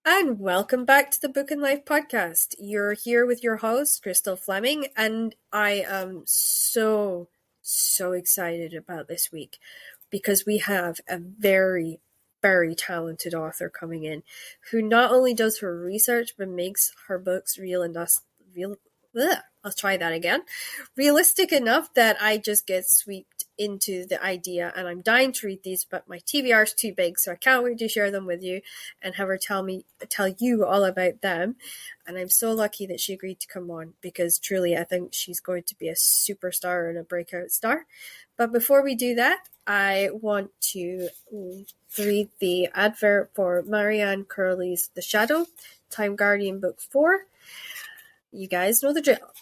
And welcome back to the Book and Life podcast. You're here with your host, Crystal Fleming, and I am so excited about this week because we have a very talented author coming in who not only does her research but makes her books I'll try that again. Realistic enough that I just get swept into the idea, and I'm dying to read these, but my TBR is too big, so I can't wait to share them with you and have her tell you all about them. And I'm so lucky that she agreed to come on because truly I think she's going to be a superstar and a breakout star. But before we do that, I want to read the advert for Marianne Curley's The Shadow, Time Guardian Book 4. You guys know the drill.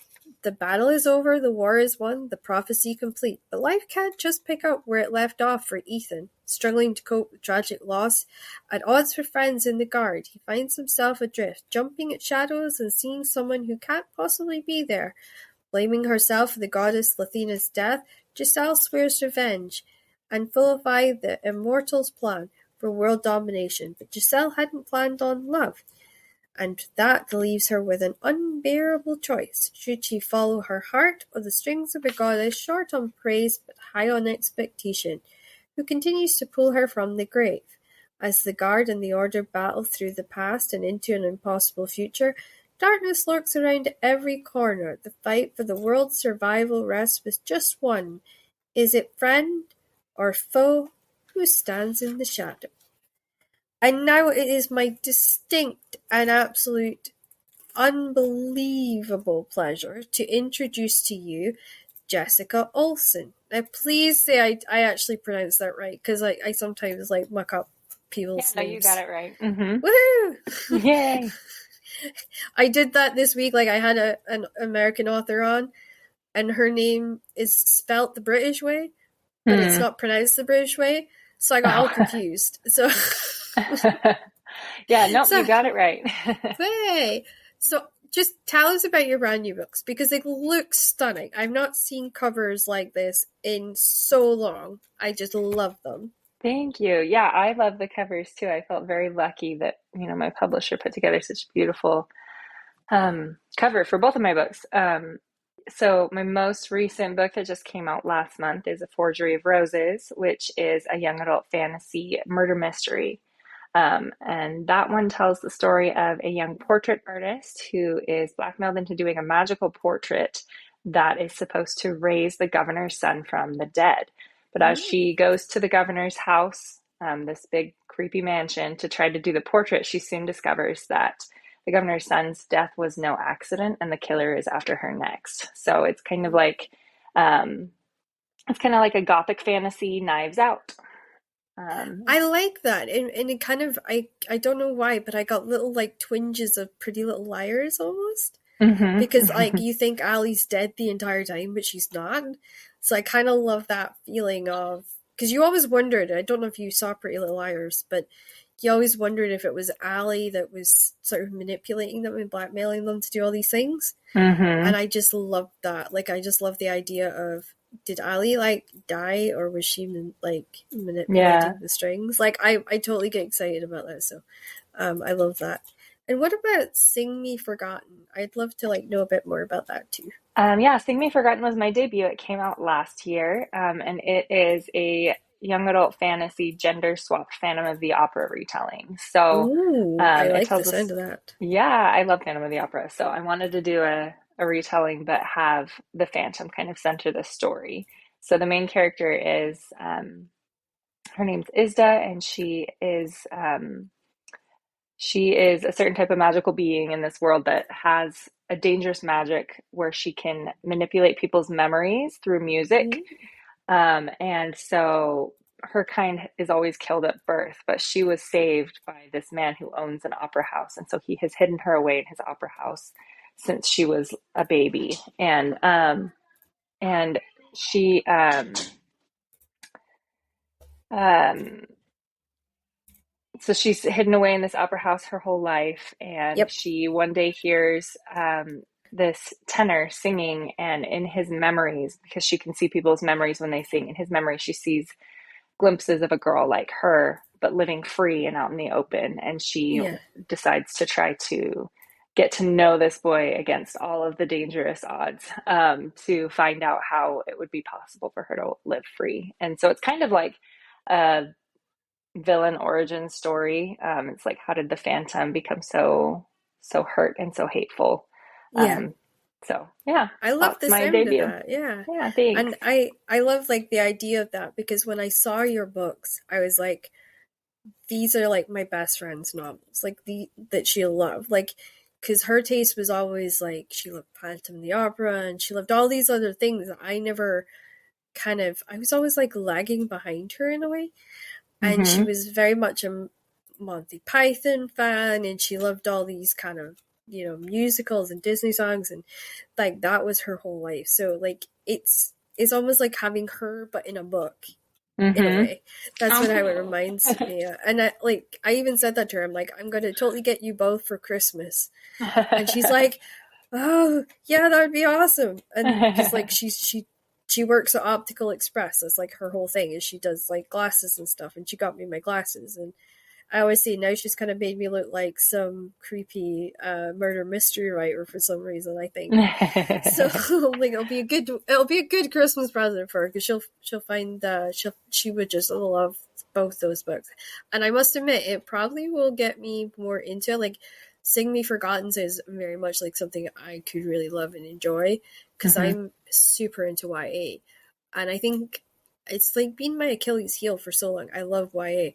The battle is over, the war is won, the prophecy complete. But life can't just pick up where it left off for Ethan. Struggling to cope with tragic loss, at odds with friends in the guard, he finds himself adrift, jumping at shadows and seeing someone who can't possibly be there. Blaming herself for the goddess Lathina's death, Giselle swears revenge and vilify the immortals' plan for world domination. But Giselle hadn't planned on love. And that leaves her with an unbearable choice. Should she follow her heart or the strings of a goddess short on praise but high on expectation, who continues to pull her from the grave? As the guard and the order battle through the past and into an impossible future, darkness lurks around every corner. The fight for the world's survival rests with just one. Is it friend or foe who stands in the shadow? And now it is my distinct and absolute unbelievable pleasure to introduce to you Jessica Olson. Now, please say I actually pronounced that right, because I sometimes muck up people's names. No, you got it right. Mm-hmm. Woohoo! Yay! I did that this week. I had an American author on, and her name is spelt the British way, but it's not pronounced the British way, so I got all confused. So... Yeah, nope, you got it right. Hey, so just tell us about your brand new books because they look stunning. I've not seen covers like this in so long. I just love them. Thank you. Yeah, I love the covers too. I felt very lucky that, my publisher put together such a beautiful cover for both of my books. So my most recent book that just came out last month is A Forgery of Roses, which is a young adult fantasy murder mystery. And that one tells the story of a young portrait artist who is blackmailed into doing a magical portrait that is supposed to raise the governor's son from the dead. But as she goes to the governor's house, this big creepy mansion, to try to do the portrait, she soon discovers that the governor's son's death was no accident and the killer is after her next. So it's kind of like a gothic fantasy Knives Out. I like that, and it kind of I don't know why, but I got little twinges of Pretty Little Liars almost, because you think Allie's dead the entire time, but she's not. So I kind of love that feeling of, because you always wondered. I don't know if you saw Pretty Little Liars, but you always wondered if it was Allie that was sort of manipulating them and blackmailing them to do all these things. And I just love that. I just love the idea of, did Allie die, or was she manipulating the strings? I totally get excited about that. So I love that. And what about Sing Me Forgotten? I'd love to know a bit more about that too. Sing Me Forgotten was my debut. It came out last year, and it is a young adult fantasy gender swapped Phantom of the Opera retelling. So I like the sound of that. Yeah, I love Phantom of the Opera. So I wanted to do a retelling, but have the Phantom kind of center the story. So the main character is, her name's Isda, and she is a certain type of magical being in this world that has a dangerous magic where she can manipulate people's memories through music. And so her kind is always killed at birth, but she was saved by this man who owns an opera house. And so he has hidden her away in his opera house since she was a baby. And she, so she's hidden away in this opera house her whole life. And she one day hears, this tenor singing, and in his memories, because she can see people's memories when they sing, in his memory she sees glimpses of a girl like her, but living free and out in the open. And she Yeah. decides to try to get to know this boy against all of the dangerous odds, to find out how it would be possible for her to live free. And so it's kind of like a villain origin story. It's like, how did the Phantom become so hurt and so hateful? Yeah. Um, so yeah, I love that's the my sound of debut. that. Yeah. Yeah, thanks. And I love like the idea of that because when I saw your books, I was like, these are like my best friend's novels, like the that she'll love. Like, because her taste was always like she loved Phantom of the Opera and she loved all these other things that I never I was always like lagging behind her in a way. And she Mm-hmm. was very much a Monty Python fan and she loved all these kind of, musicals and Disney songs and like that was her whole life. So like it's almost like having her but in a book in a Mm-hmm. way. That's what how it Oh. reminds me of. And I even said that to her. I'm like, I'm gonna totally get you both for Christmas. And she's like, oh yeah, that would be awesome. And because like she works at Optical Express. That's like her whole thing is she does like glasses and stuff. And she got me my glasses. And I always see now she's kind of made me look like some creepy murder mystery writer for some reason. I think so. Like it'll be a good Christmas present for her because she'll find she would just love both those books. And I must admit, it probably will get me more into it. Like Sing Me Forgotten is very much like something I could really love and enjoy because Mm-hmm. I'm super into YA, and I think it's like been my Achilles heel for so long. I love YA,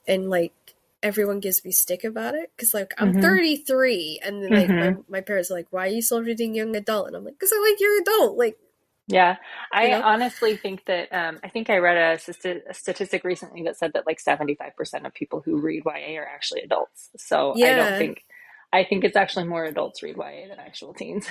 and like everyone gives me stick about it because like I'm Mm-hmm. 33 and then like Mm-hmm. my parents are like, why are you still reading young adult? And I'm like, because I like young adult, like, Yeah, you I know. honestly think that I think I read a statistic recently that said that like 75% of people who read YA are actually adults. So Yeah, I think it's actually more adults read YA than actual teens.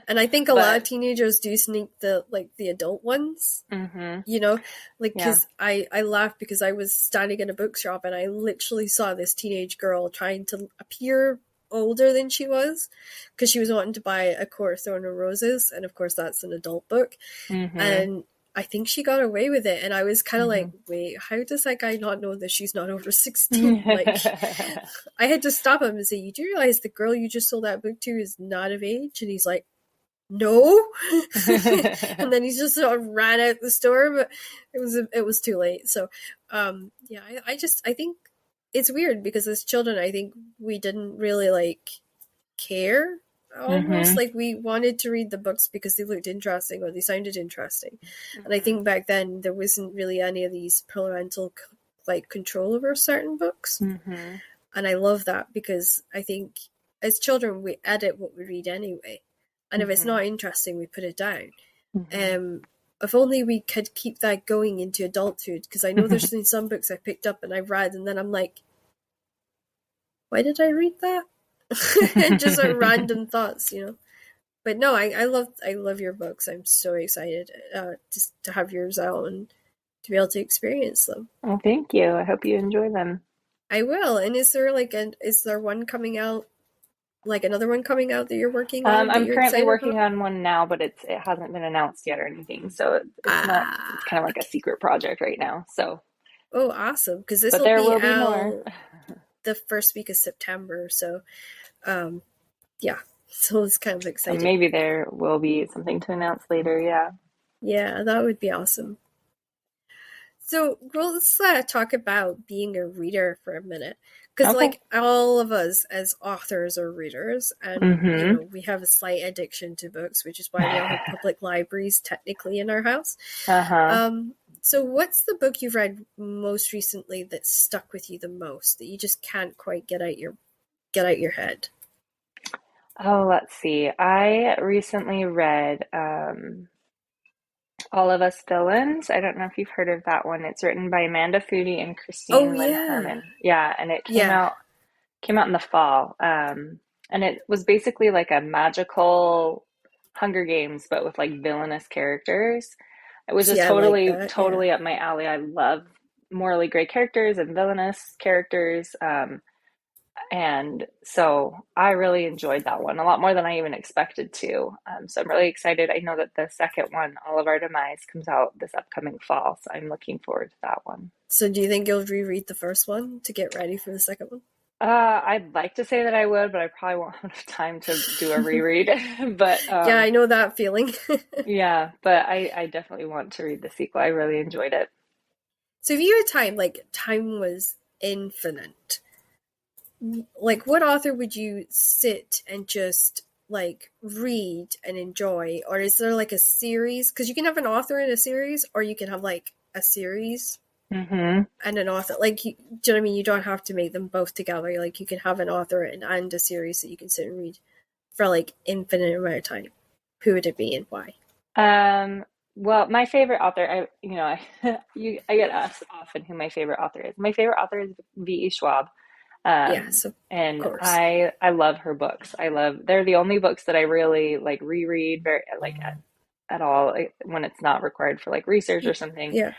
and I think a lot of But teenagers do sneak the adult ones, hmm you know, like yeah. because I laughed because I was standing in a bookshop and I literally saw this teenage girl trying to appear older than she was because she was wanting to buy A Thorn of Roses, and of course that's an adult book. Hmm. And I think she got away with it. And I was kind of like, Hmm. wait, how does that guy not know that she's not over 16? Like, I had to stop him and say, you do realize the girl you just sold that book to is not of age? And he's like, no. And then he just sort of ran out the store, but it was too late. So, yeah, I think it's weird because as children, I think we didn't really like care almost Hmm. like we wanted to read the books because they looked interesting or they sounded interesting. And I Hmm. think back then there wasn't really any of these parental like control over certain books, Hmm. and I love that because I think as children we edit what we read anyway, and if it's Hmm. not interesting we put it down. Hmm. um if only we could keep that going into adulthood, because I know there's been some books I picked up and I've read and then I'm like, why did I read that? And just like random thoughts, you know. But no, I love your books. I'm so excited just to have yours out and to be able to experience them. Well, thank you. I hope you enjoy them. I will. And is there one coming out, like another one coming out that you're working on that I'm you're currently excited working about? on one now, but it hasn't been announced yet or anything, so it's not. It's kind of like a Okay. secret project right now. So, Oh, awesome! Because this but will there be will be more. out the first week of September. So, um, yeah. So it's kind of So exciting. maybe there will be something to announce later. Yeah. Yeah, that would be awesome. So, well, let's talk about being a reader for a minute. Because, Okay. like, all of us as authors are readers, and, Mm-hmm. we have a slight addiction to books, which is why we all have public libraries technically in our house. Uh-huh. So, what's the book you've read most recently that stuck with you the most, that you just can't quite get out your head? Oh, let's see. I recently read All of Us Villains. I don't know if you've heard of that one. It's written by Amanda Foody and Oh, Christine Lynn yeah. Herman. Yeah, and it Yeah. came out in the fall. And it was basically like a magical Hunger Games, but with like villainous characters. It was See, just I like totally, that. Yeah. totally up my alley. I love morally gray characters and villainous characters. And so I really enjoyed that one a lot more than I even expected to. So I'm really excited. I know that the second one, All of Our Demise, comes out this upcoming fall. So I'm looking forward to that one. So do you think you'll reread the first one to get ready for the second one? I'd like to say that I would, but I probably won't have enough time to do a reread. But Yeah, I know that feeling. yeah, but I definitely want to read the sequel. I really enjoyed it. So if you had time, like time was infinite, like what author would you sit and just like read and enjoy? Or is there like a series? Because you can have an author in a series, or you can have like a series Hmm. and an author. Like, do you know what I mean? You don't have to make them both together. Like, you can have an author and a series that you can sit and read for like infinite amount of time. Who would it be and why? Um, well, my favorite author, I get asked often who my favorite author is. My favorite author is V.E. Schwab. Yes, of And course. I love her books. They're the only books that I really like reread very like at all when it's not required for like research or something. Yeah,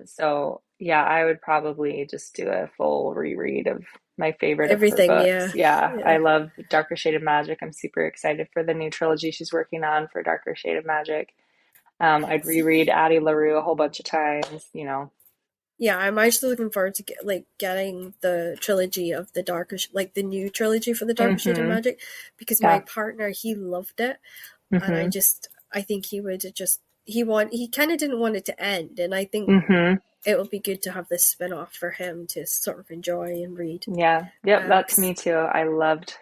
So yeah, I would probably just do a full reread of my favorite of her everything. books. Yeah, Yeah, I yeah. love Darker Shade of Magic. I'm super excited for the new trilogy she's working on for Darker Shade of Magic. I'd reread Addie LaRue a whole bunch of times. Yeah, I'm actually looking forward to getting the trilogy of the like the new trilogy for the Darker Shade of Hmm. Magic, because my Yeah. partner, he loved it, and Hmm. I think he would just he kind of didn't want it to end, and I think Hmm. it would be good to have this spin-off for him to sort of enjoy and read. Yeah. Yep, that's me 'Cause too. I loved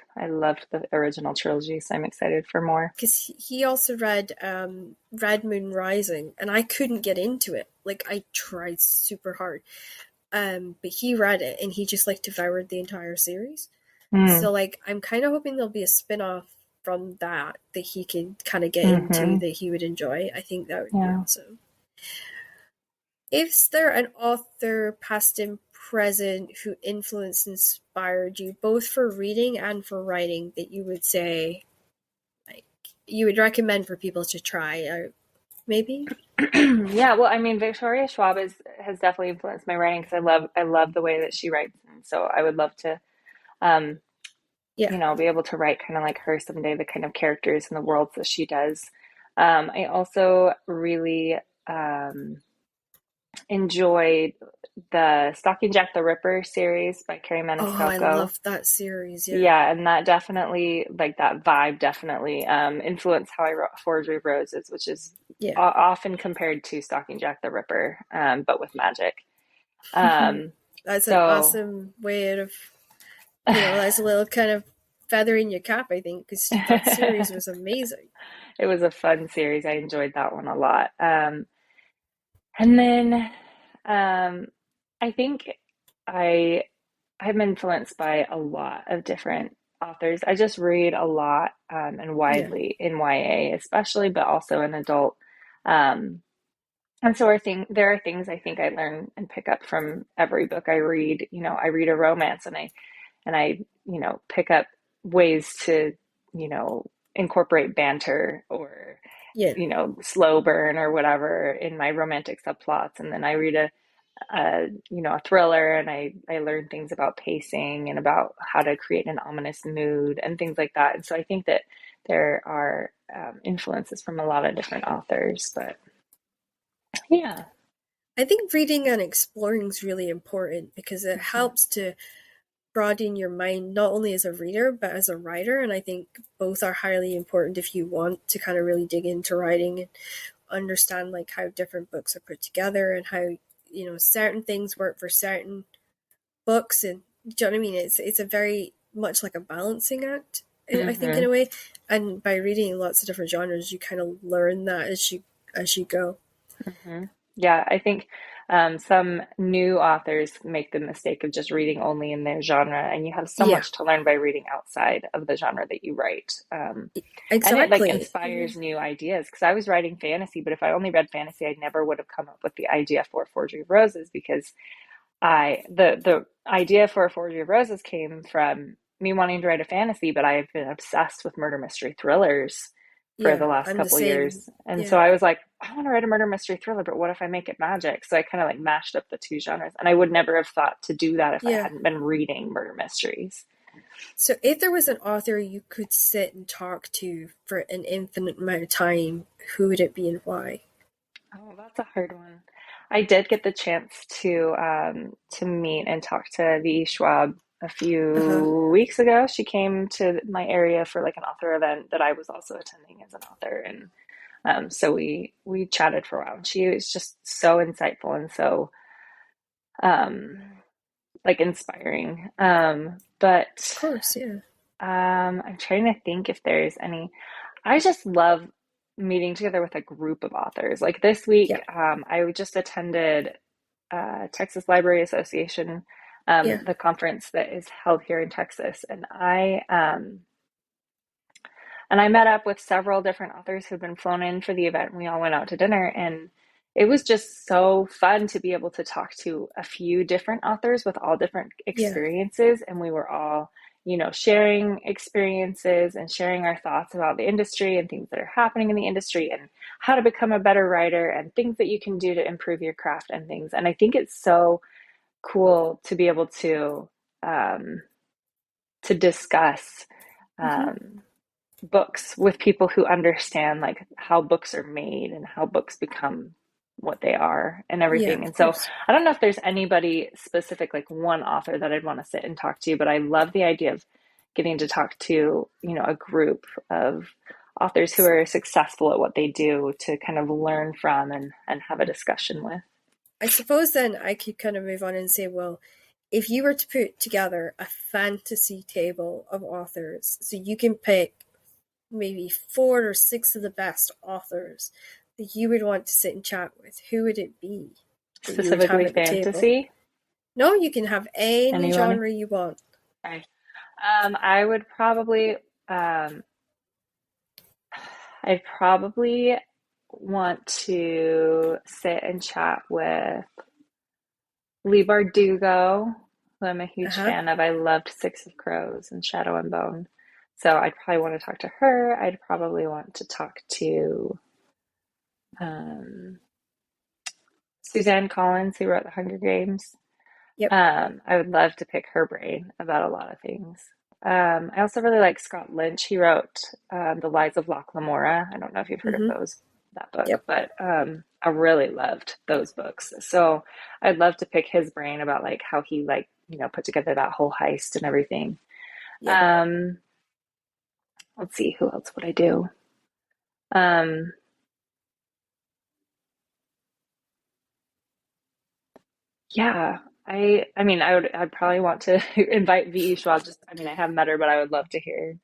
the original trilogy, so I'm excited for more. he also read Red Moon Rising, and I couldn't get into it. Like, I tried super hard. But he read it and he just like devoured the entire series. Mm. So like I'm kind of hoping there'll be a spin-off from that he can kind of get into Hmm. that he would enjoy. I think that would be Yeah. awesome. Is there an author, past and present, who influenced, inspired you both for reading and for writing that you would say like you would recommend for people to try? Or maybe? Yeah, well, I mean, Victoria Schwab has definitely influenced my writing because I love the way that she writes, and so I would love to, um, Yeah. be able to write kind of like her someday, the kind of characters and the worlds that she does. I also really enjoyed the Stalking Jack the Ripper series by Carrie Oh, I Maniscalco. love that series. Yeah. Yeah, and that definitely, like that vibe definitely influenced how I wrote Forgery of Roses, which is Yeah. often compared to Stalking Jack the Ripper, but with magic. Um, That's an so awesome way of, that's a little kind of feather in your cap, I think, because that series it was amazing. was a fun series. I enjoyed that one a lot. And then I think I I'm influenced by a lot of different authors. I just read a lot and Yeah. widely in YA, especially, but also in adult. Um, and so there are things I think I learn and pick up from every book I read. I read a romance and I pick up ways to, incorporate banter or, Yeah. slow burn or whatever in my romantic subplots. And then I read a thriller, and I learn things about pacing and about how to create an ominous mood and things like that. And so I think that there are influences from a lot of different authors, but yeah. I think reading and exploring is really important because it Mhm. helps to broaden your mind not only as a reader but as a writer. And I think both are highly important if you want to kind of really dig into writing and understand like how different books are put together and how certain things work for certain books. And do you know what I mean? It's a very much like a balancing act, I think, in Hmm. a way. And by reading lots of different genres, you kind of learn that as you go. Hmm. Yeah, I think some new authors make the mistake of just reading only in their genre, and you have so Yeah, much to learn by reading outside of the genre that you write. And it like exactly. inspires new ideas because I was writing fantasy, but if I only read fantasy, I never would have come up with the idea for Forgery of Roses because the idea for Forgery of Roses came from me wanting to write a fantasy, but I've been obsessed with murder mystery thrillers for the Yeah, last I'm the couple same. years. And so Yeah. I was like, I want to write a murder mystery thriller, but what if I make it magic? So I kind of like mashed up the two genres. And I would never have thought to do that if I Yeah. hadn't been reading murder mysteries. So if there was an author you could sit and talk to for an infinite amount of time, who would it be and why? Oh, that's a hard one. I did get the chance to meet and talk to V. Schwab a Uh-huh. few weeks ago. She came to my area for like an author event that I was also attending as an author, and so we chatted for a while. And she was just so insightful and so um, like inspiring. Of But course, yeah. I'm trying to think if there's any. I just love meeting together with a group of authors. Like this week, Yeah. I just attended Texas Library Association, Yeah. the conference that is held here in Texas, and I met up with several different authors who've been flown in for the event. We all went out to dinner, and it was just so fun to be able to talk to a few different authors with all different Yeah. experiences. And we were all, sharing experiences and sharing our thoughts about the industry and things that are happening in the industry and how to become a better writer and things that you can do to improve your craft and things. And I think it's so cool to be able um, to discuss Hmm. um, books with people who understand like how books are made and how books become what they are and Yeah, everything. of And so course. I don't know if there's anybody specific, like one author that I'd want to sit and talk to, but I love the idea of getting to talk to, a group of authors who are successful at what they do to kind of learn from and have a discussion with. I suppose then I could kind of move on and say, well, if you were to put together a fantasy table of authors, so you can pick maybe 4 or 6 of the best authors that you would want to sit and chat with, who would it be that you would have Specifically at the table? fantasy. No, you can have any Anyone? genre you want. Okay. I would probably um, I'd probably want to sit and chat with Leigh Bardugo, who I'm a huge Uh-huh. fan of. I loved Six of Crows and Shadow and Bone. So I'd probably want to talk to her. I'd probably want to talk to um, Suzanne Collins, who wrote The Hunger Games. Yep. I would love to pick her brain about a lot of things. I also really like Scott Lynch. He wrote The Lies of Locke Lamora. I don't know if you've heard of Mm-hmm. that book, Yep. but I really loved those books. So I'd love to pick his brain about like how he like, put together that whole heist and everything. Yeah. Um, let's see, who else would I do? Um, yeah, I mean, I'd probably want to invite V.E. Schwab. I have met her, but I would love to hear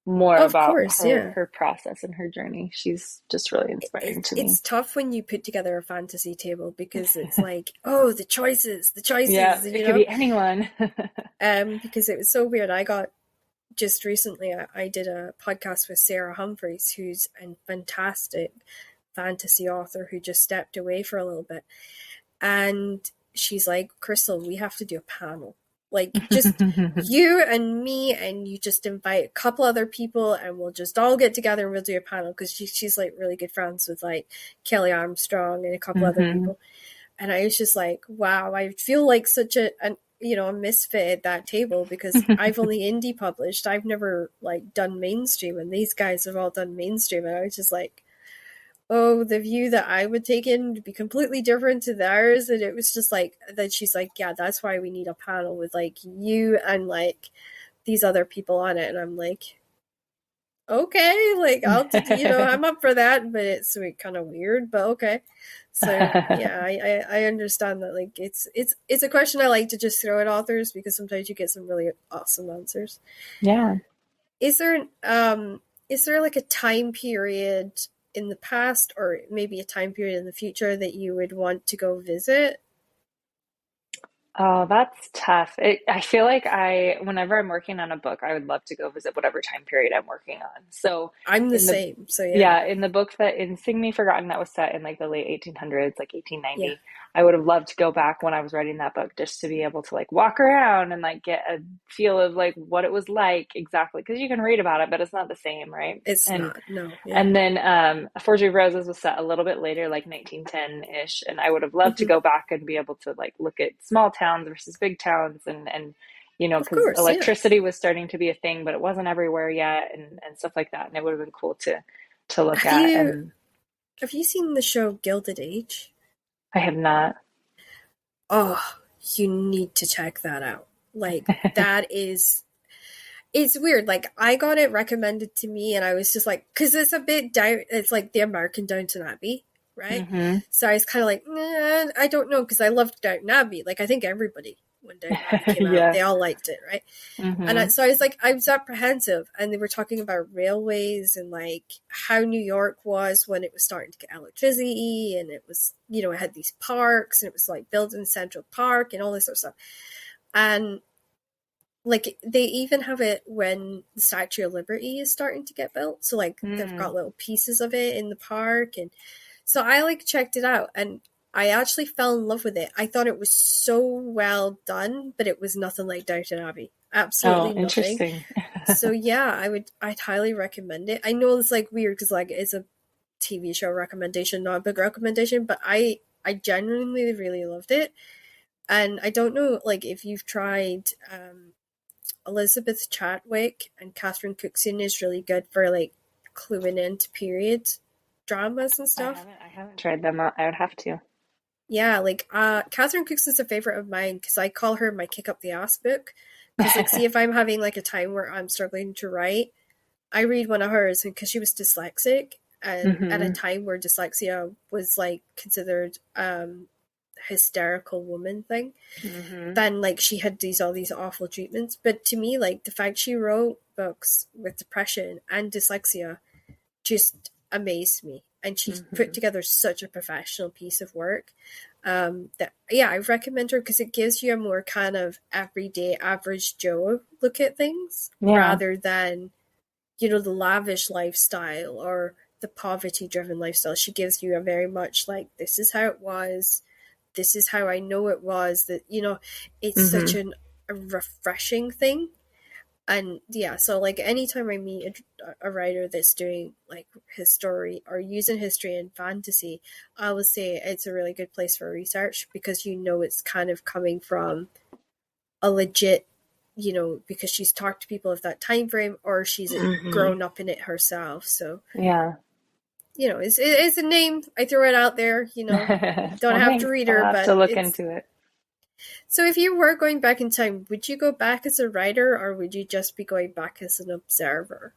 more Of about course, her yeah. her process and her journey. She's just really inspiring to me. It's tough when you put together a fantasy table because it's like, oh, the choices, Yeah, it could be anyone. because it was so weird. I got just recently, I did a podcast with Sarah Humphreys, who's a fantastic fantasy author who just stepped away for a little bit. And she's like, Crystal, we have to do a panel. Like, just you and me, and you just invite a couple other people, and we'll just all get together and we'll do a panel. Because she's like really good friends with like Kelly Armstrong and a couple other Hmm. people. And I was just like, wow, I feel like such a misfit at that table because I've only indie published. I've never like done mainstream, and these guys have all done mainstream. And I was just like, oh, the view that I would take in would be completely different to theirs. And it was just like that. She's like, yeah, that's why we need a panel with like you and like these other people on it. And I'm like, okay, like I'm up for that, but it's kind of weird, but okay. So yeah, I understand that. Like it's a question I like to just throw at authors because sometimes you get some really awesome answers. Yeah. Is there is there like a time period in the past or maybe a time period in the future that you would want to go visit? Oh, that's tough. I feel like whenever I'm working on a book, I would love to go visit whatever time period I'm working on. So I'm the in the same. So yeah. yeah, in the book that in Sing Me Forgotten that was set in like the late 1800s, like Yeah. 1890, I would have loved to go back when I was writing that book just to be able to like walk around and like get a feel of like what it was like exactly, because you can read about it, but it's not the same, right? It's not. No. Yeah. And then A Forgery of Roses was set a little bit later, like 1910-ish, and I would have loved to go back and be able to like look at small towns versus big towns, and you know, Of because course. Yeah. electricity was starting to be a thing, but it wasn't everywhere yet, and stuff like that. And it would have been cool to look at. And Have you seen the show Gilded Age? I have not. Oh, you need to check that out. Like, that is, it's weird. Like, I got it recommended to me, and I was just like, because it's a bit, it's like the American Downton Abbey, right? Mm-hmm. So I was kind of like, nah, I don't know, because I loved Downton Abbey. Like, I think everybody, when Downton Abbey came Yeah. out, they all liked it, right? Mm-hmm. And so I was like, I was apprehensive, and they were talking about railways and like how New York was when it was starting to get electricity, and it was, you know, it had these parks, and it was like building Central Park and all this sort of stuff. And like they even have it when the Statue of Liberty is starting to get built. So like they've got little pieces of it in the park, and so I like checked it out, and I actually fell in love with it. I thought it was so well done, but it was nothing like Downton Abbey. Absolutely nothing. Interesting. So yeah, I'd highly recommend it. I know it's like weird because like it's a TV show recommendation, not a book recommendation, but I genuinely really loved it. And I don't know like if you've tried Elizabeth Chadwick and Catherine Cookson is really good for like cluing into period dramas and stuff. I haven't tried them out. I would have to. Yeah, like Catherine Cookson a favorite of mine because I call her my kick up the ass book. Because like, see if I'm having like a time where I'm struggling to write, I read one of hers, and because she was dyslexic, and at a time where dyslexia was like considered hysterical woman thing, then like she had all these awful treatments. But to me, like the fact she wrote books with depression and dyslexia just amazed me. And she put together such a professional piece of work that, yeah, I recommend her because it gives you a more kind of everyday average Joe look at things rather than, you know, the lavish lifestyle or the poverty driven lifestyle. She gives you a very much like, this is how it was. This is how I know it was. That, you know, it's such a refreshing thing. And yeah, so like anytime I meet a writer that's doing like history or using history and fantasy, I would say it's a really good place for research because you know it's kind of coming from a legit, you know, because she's talked to people of that time frame or she's grown up in it herself. So yeah, you know, it's a name. I throw it out there. You know, don't have to read her, I'll have but to look into it. So if you were going back in time, would you go back as a writer or would you just be going back as an observer?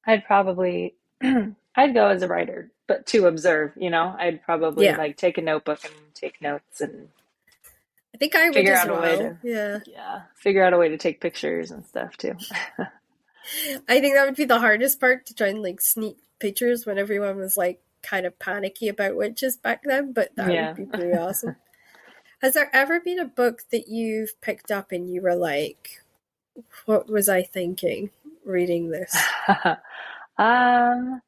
I'd probably, I'd go as a writer, but to observe, you know, I'd probably like take a notebook and take notes and I think I would figure as out a well. way to, figure out a way to take pictures and stuff too. I think that would be the hardest part, to try and like sneak pictures when everyone was like kind of panicky about witches back then, but that would be pretty awesome. Has there ever been a book that you've picked up and you were like, what was I thinking reading this? I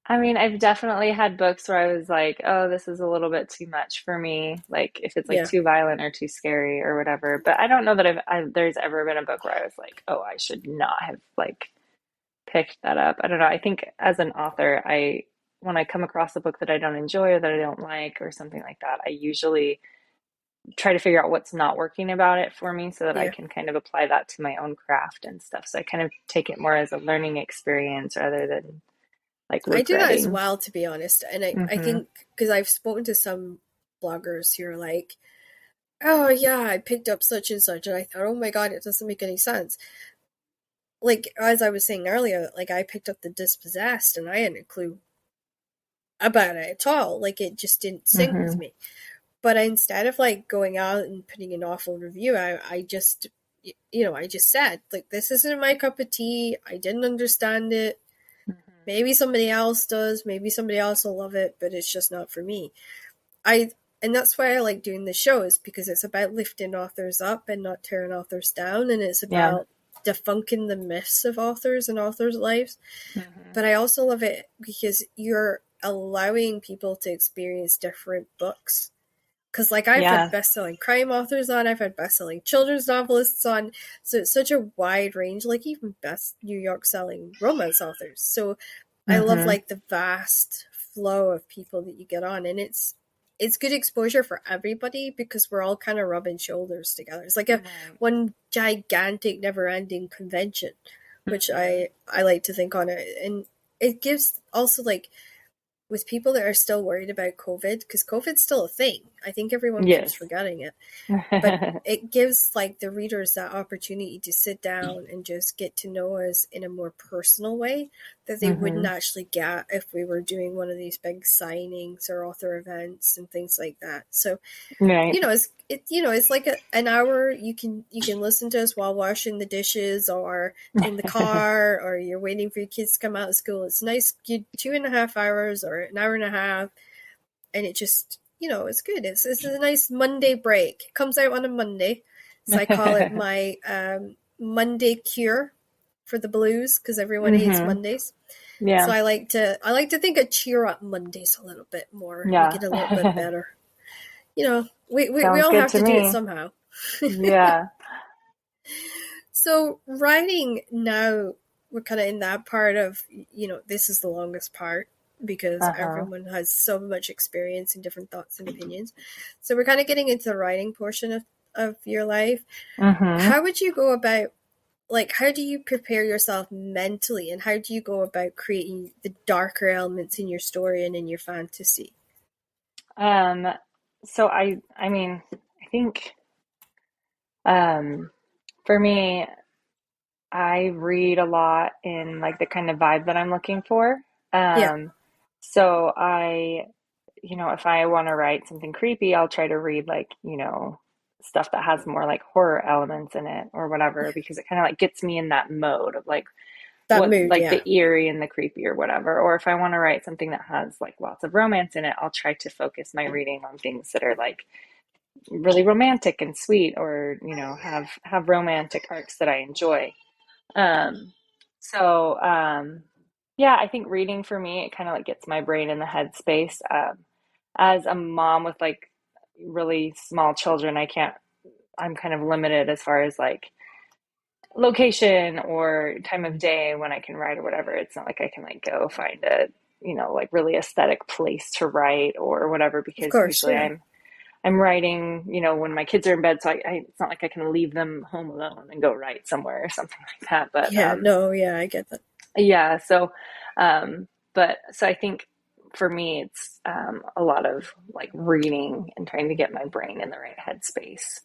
mean, I've definitely had books where I was like, oh, this is a little bit too much for me. Like if it's like too violent or too scary or whatever. But I don't know that there's ever been a book where I was like, oh, I should not have like picked that up. I don't know. I think as an author, when I come across a book that I don't enjoy or that I don't like or something like that, I usually try to figure out what's not working about it for me so that I can kind of apply that to my own craft and stuff. So I kind of take it more as a learning experience rather than like regretting. I do that as well, to be honest. And I think because I've spoken to some bloggers who are like, oh yeah, I picked up such and such, and I thought, oh my god, it doesn't make any sense. Like as I was saying earlier, like I picked up The Dispossessed and I hadn't a clue about it at all. Like it just didn't sync with me. But instead of like going out and putting an awful review, I just, you know, I just said, like, this isn't my cup of tea. I didn't understand it. Maybe somebody else does. Maybe somebody else will love it, but it's just not for me. And that's why I like doing the shows, because it's about lifting authors up and not tearing authors down. And it's about debunking the myths of authors and authors' lives. But I also love it because you're allowing people to experience different books. Because, like, I've Yeah. had best-selling crime authors on, I've had best-selling children's novelists on, so it's such a wide range, like, even best New York-selling romance authors. So I love, like, the vast flow of people that you get on, and it's good exposure for everybody because we're all kind of rubbing shoulders together. It's like one gigantic, never-ending convention, which I like to think on it. And it gives also, like, with people that are still worried about COVID, because COVID's still a thing. I think everyone keeps forgetting it. But it gives, like, the readers that opportunity to sit down and just get to know us in a more personal way that they wouldn't actually get if we were doing one of these big signings or author events and things like that. So, you know, it's like an hour you can listen to us while washing the dishes or in the car or you're waiting for your kids to come out of school. It's nice, 2.5 hours or an hour and a half, and it just, you know, it's good. It's a nice Monday break. It comes out on a Monday, so I call it my Monday cure for the blues because everyone hates Mondays. Yeah. So I like to think of cheer up Mondays a little bit more, make it a little bit better. You know, we all have to do it somehow. Yeah. So writing now, we're kind of in that part of, you know, this is the longest part because everyone has so much experience and different thoughts and opinions. So we're kind of getting into the writing portion of your life. How would you go about, like, how do you prepare yourself mentally and how do you go about creating the darker elements in your story and in your fantasy? So I mean, I think, for me, I read a lot in like the kind of vibe that I'm looking for. So you know, if I want to write something creepy, I'll try to read like, you know, stuff that has more like horror elements in it or whatever, because it kind of like gets me in that mode of like the eerie and the creepy or whatever. Or if I want to write something that has like lots of romance in it, I'll try to focus my reading on things that are like really romantic and sweet, or, you know, have romantic arcs that I enjoy. Yeah, I think reading for me, it kind of like gets my brain in the headspace. As a mom with like really small children, I'm kind of limited as far as like location or time of day when I can write or whatever. It's not like I can like go find a, you know, like really aesthetic place to write or whatever, because usually I'm writing, you know, when my kids are in bed. So it's not like I can leave them home alone and go write somewhere or something like that. But I get that. Yeah. So, so I think for me, it's a lot of like reading and trying to get my brain in the right headspace.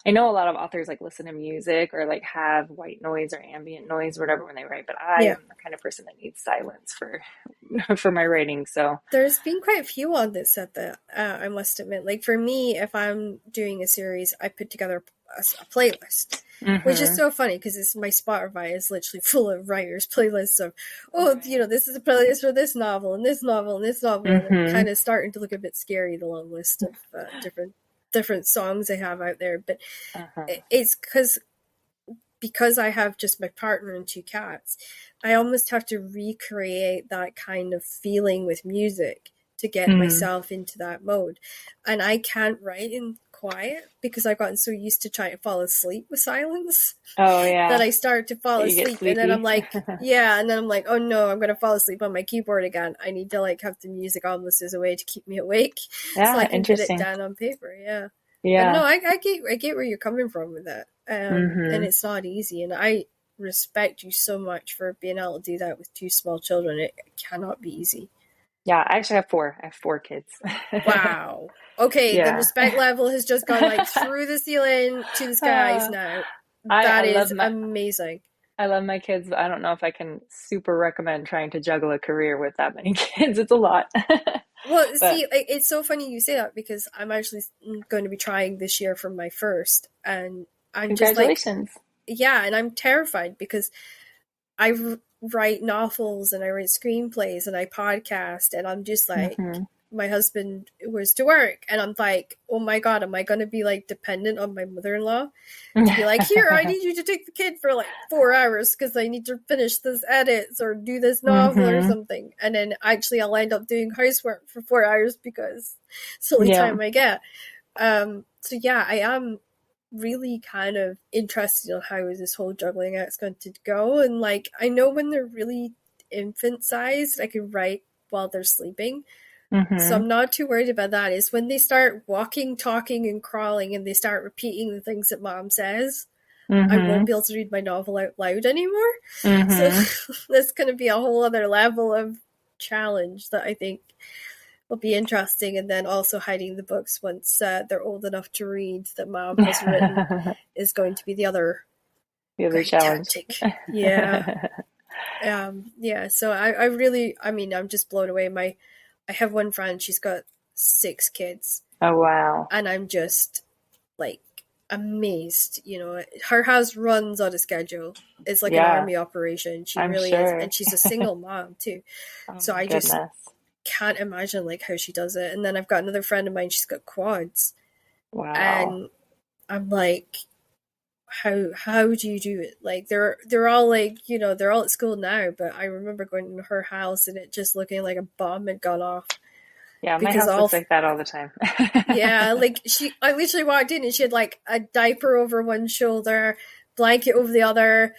I know a lot of authors like listen to music or like have white noise or ambient noise or whatever when they write, but I am the kind of person that needs silence for for my writing. So there's been quite a few on this set that I must admit. Like for me, if I'm doing a series, I put together a playlist, which is so funny because my Spotify is literally full of writers' playlists of, you know, this is a playlist for this novel and this novel and this novel, and it's kind of starting to look a bit scary, the long list of different songs they have out there. But it's because I have just my partner and 2 cats, I almost have to recreate that kind of feeling with music to get myself into that mode. And I can't write in quiet because I've gotten so used to trying to fall asleep with silence. That I start to fall asleep, and then I'm like, and then I'm like, oh no, I'm gonna fall asleep on my keyboard again. I need to like have the music almost as a way to keep me awake, so I can get it down on paper. But no, I get where you're coming from with that, and it's not easy, and I respect you so much for being able to do that with 2 small children. It cannot be easy. Yeah, I actually have 4. I have 4 kids. Wow. Okay, the respect level has just gone like through the ceiling to the skies now. That is amazing. I love my kids, but I don't know if I can super recommend trying to juggle a career with that many kids. It's a lot. Well, see, it's so funny you say that because I'm actually going to be trying this year for my first, and I'm Congratulations. Just like, and I'm terrified because I write novels and I write screenplays and I podcast, and I'm just like, my husband was to work, and I'm like, oh my God, am I going to be like dependent on my mother-in-law to be like, here, I need you to take the kid for like 4 hours because I need to finish this edits or do this novel or something. And then actually I'll end up doing housework for 4 hours because it's the only time I get. So yeah, I am really kind of interested in how this whole juggling act's going to go. And like, I know when they're really infant sized, I can write while they're sleeping. So Mm-hmm. I'm not too worried about that. Is when they start walking, talking, and crawling, and they start repeating the things that mom says, I won't Mm-hmm. be able to read my novel out loud anymore. So Mm-hmm. that's going to be a whole other level of challenge that I think will be interesting. And then also hiding the books once they're old enough to read that mom has written is going to be the other The other great challenge. tactic. Yeah. Yeah. So I really, I mean, I'm just blown away. I have one friend, she's got 6 kids, Oh, wow. and I'm just like amazed. Her house runs on a schedule. It's like an Yeah, army operation. She I'm really is. sure. And she's a single mom too. Oh So my I just goodness. can't imagine like how she does it. And then I've got another friend of mine, she's got quads. Wow. And I'm like, how do you do it? Like they're all like, they're all at school now, but I remember going to her house and it just looking like a bomb had gone off Yeah, my because house all looks like that all the time. yeah, like I literally walked in and she had like a diaper over one shoulder, blanket over the other.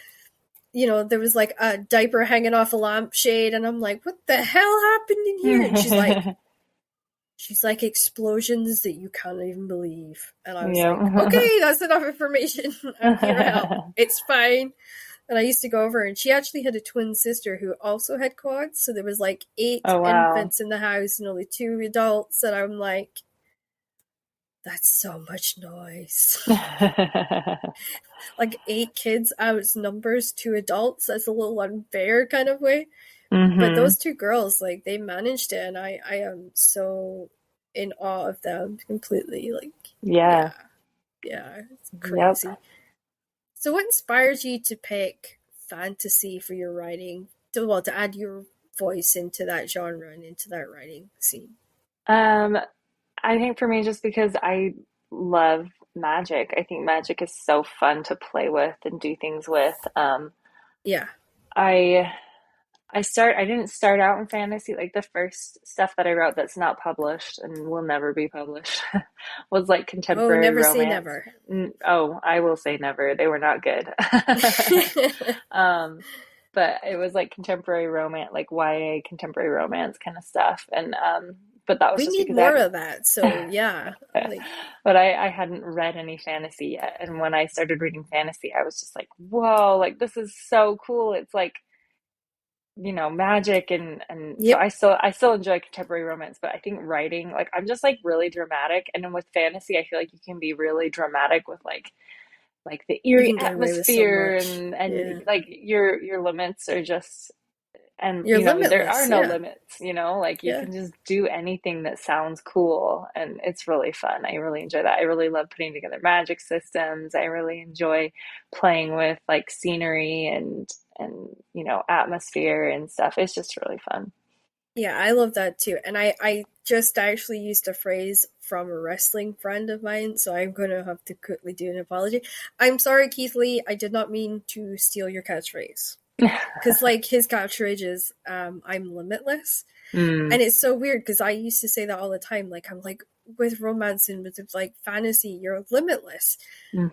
There was like a diaper hanging off a lampshade, and I'm like, what the hell happened in here? And she's like explosions that you can't even believe. And I was like, Yeah. okay, that's enough information. I'm here to help. It's fine. And I used to go over, and she actually had a twin sister who also had quads. So there was like 8 Oh, wow. infants in the house and only 2 adults. And I'm like, that's so much noise. Like 8 kids outnumbers 2 adults. That's a little unfair kind of way. But Mm-hmm. those 2 girls, like they managed it, and I am so in awe of them completely. Like, Yeah. yeah, yeah, it's Yep. crazy. So, what inspires you to pick fantasy for your writing? To add your voice into that genre and into that writing scene. Um, I think for me, just because I love magic, I think magic is so fun to play with and do things with. Yeah. I I didn't start out in fantasy. Like the first stuff that I wrote that's not published and will never be published was like Oh, contemporary never say romance. never. Oh, I will say never. They were not good. Um, but it was like contemporary romance, like YA contemporary romance kind of stuff. And but that was We just need because I more hadn't of that. So, yeah, like, but I hadn't read any fantasy yet. And when I started reading fantasy, I was just like, whoa, like this is so cool. It's like magic and so yep, I still enjoy contemporary romance, but I think writing, like I'm just like really dramatic, and then with fantasy I feel like you can be really dramatic with like the you eerie can get away with so atmosphere, much. and Yeah. like your limits are just, and You're there are limitless. no Yeah. limits, like you Yeah. can just do anything that sounds cool, and it's really fun. I really enjoy that. I really love putting together magic systems. I really enjoy playing with like scenery and atmosphere and stuff. It's just really fun. Yeah, I love that too. And I just actually used a phrase from a wrestling friend of mine, so I'm going to have to quickly do an apology. I'm sorry, Keith Lee. I did not mean to steal your catchphrase. Because, like, his catchphrase is, I'm limitless. Mm, And it's so weird because I used to say that all the time. Like, I'm like, with romance and with like fantasy, you're limitless.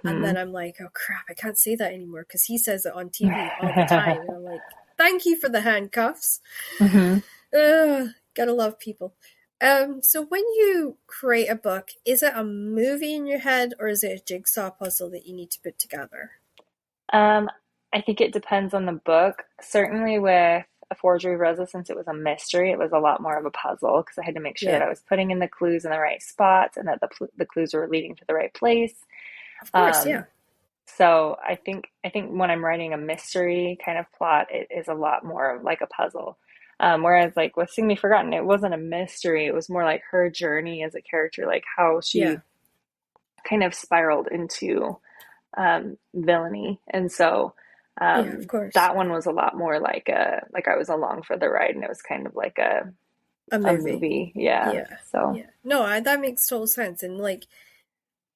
And then hmm. I'm like, oh crap, I can't say that anymore because he says it on TV all the time. And I'm like, thank you for the handcuffs. Hmm. Gotta love people. So when you create a book, is it a movie in your head or is it a jigsaw puzzle that you need to put together? Um, I think it depends on the book. Certainly with A Forgery of Roses, since it was a mystery, it was a lot more of a puzzle because I had to make sure that Yeah, I was putting in the clues in the right spots and that the clues were leading to the right place. of course, yeah. Um, so I think when I'm writing a mystery kind of plot, it is a lot more like a puzzle. Whereas like with Sing Me Forgotten, it wasn't a mystery. It was more like her journey as a character, like how Yeah, she kind of spiraled into villainy. And so yeah, of course. that one was a lot more like I was along for the ride, and it was kind of like A a movie. movie. Yeah. Yeah, So yeah. No, that makes total sense. And like,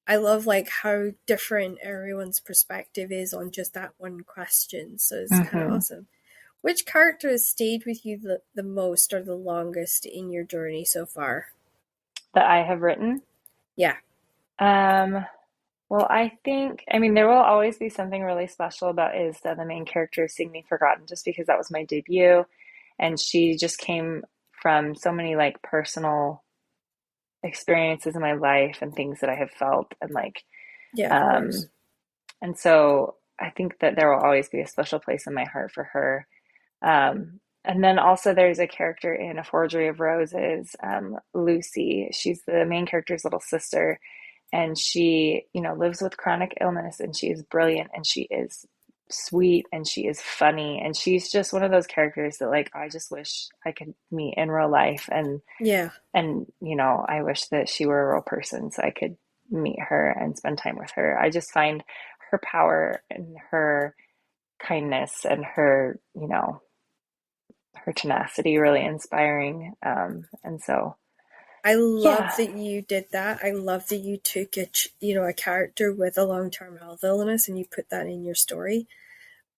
I love like how different everyone's perspective is on just that one question. So it's kind of mhm. awesome. Which character has stayed with you the most or the longest in your journey so far? That I have written. Yeah. Um, well, I think, I mean, there will always be something really special about Isda, the main character of Seeing Me Forgotten, just because that was my debut. And she just came from so many like personal experiences in my life and things that I have felt and like, Yeah, of um, course. and so I think that there will always be a special place in my heart for her. And then also there's a character in A Forgery of Roses, Lucy. She's the main character's little sister, and she, lives with chronic illness, and she is brilliant, and she is sweet, and she is funny, and she's just one of those characters that like I just wish I could meet in real life, Yeah. and I wish that she were a real person so I could meet her and spend time with her. I just find her power and her kindness and her tenacity really inspiring. And so, I love yeah, that you did that. I love that you took a character with a long-term health illness and you put that in your story.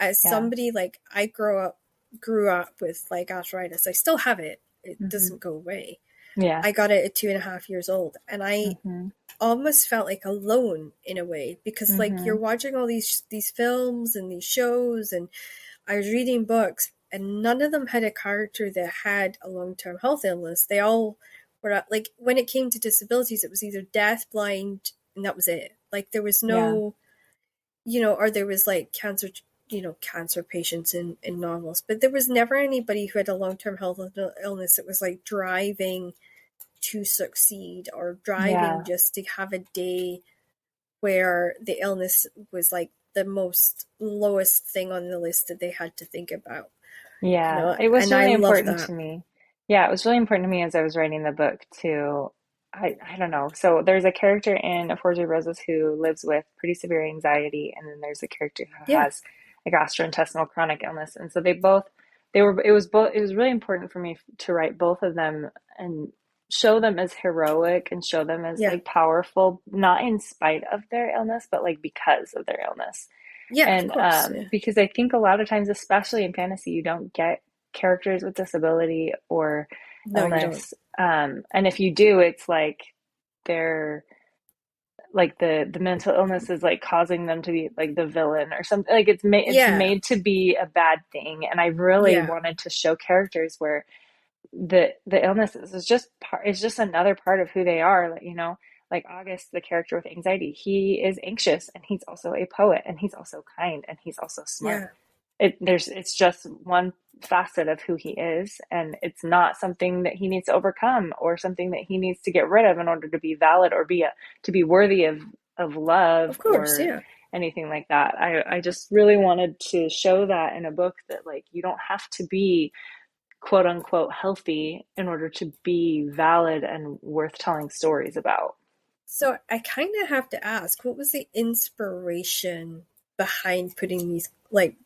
As yeah, somebody like I grew up with like arthritis. I still have it. It hmm, doesn't go away. yeah, I got it at 2.5 years old, and I hmm, almost felt like alone in a way because like you're hmm, watching all these films and these shows, and I was reading books, and none of them had a character that had a long-term health illness. They all were like, when it came to disabilities, it was either deaf, blind, and that was it. Like there was yeah, no, or there was like cancer, cancer patients in novels, but there was never anybody who had a long-term health illness that was like driving to succeed or driving yeah, just to have a day where the illness was like the most lowest thing on the list that they had to think about, yeah. It was and I really love important that. to me. Yeah, it was really important to me as I was writing the book too. I don't know. So there's a character in A Forgery of Roses who lives with pretty severe anxiety, and then there's a character who Yeah, has a gastrointestinal chronic illness. And so it was really important for me to write both of them and show them as heroic and show them as yeah, like powerful, not in spite of their illness, but like because of their illness. yeah, of And course, yeah. because I think a lot of times, especially in fantasy, you don't get characters with disability or No, you don't. illness. And if you do, it's like they're like the mental illness is like causing them to be like the villain or something. Like it's Yeah, made to be a bad thing. And I really yeah, wanted to show characters where the illnesses is just another part of who they are. Like, like August, the character with anxiety, he is anxious and he's also a poet and he's also kind and he's also smart. yeah, It's just one facet of who he is, and it's not something that he needs to overcome or something that he needs to get rid of in order to be valid or to be worthy of love of course, or yeah. anything like that. I just really wanted to show that in a book, that like you don't have to be quote unquote healthy in order to be valid and worth telling stories about. So I kind of have to ask, what was the inspiration behind putting these, like,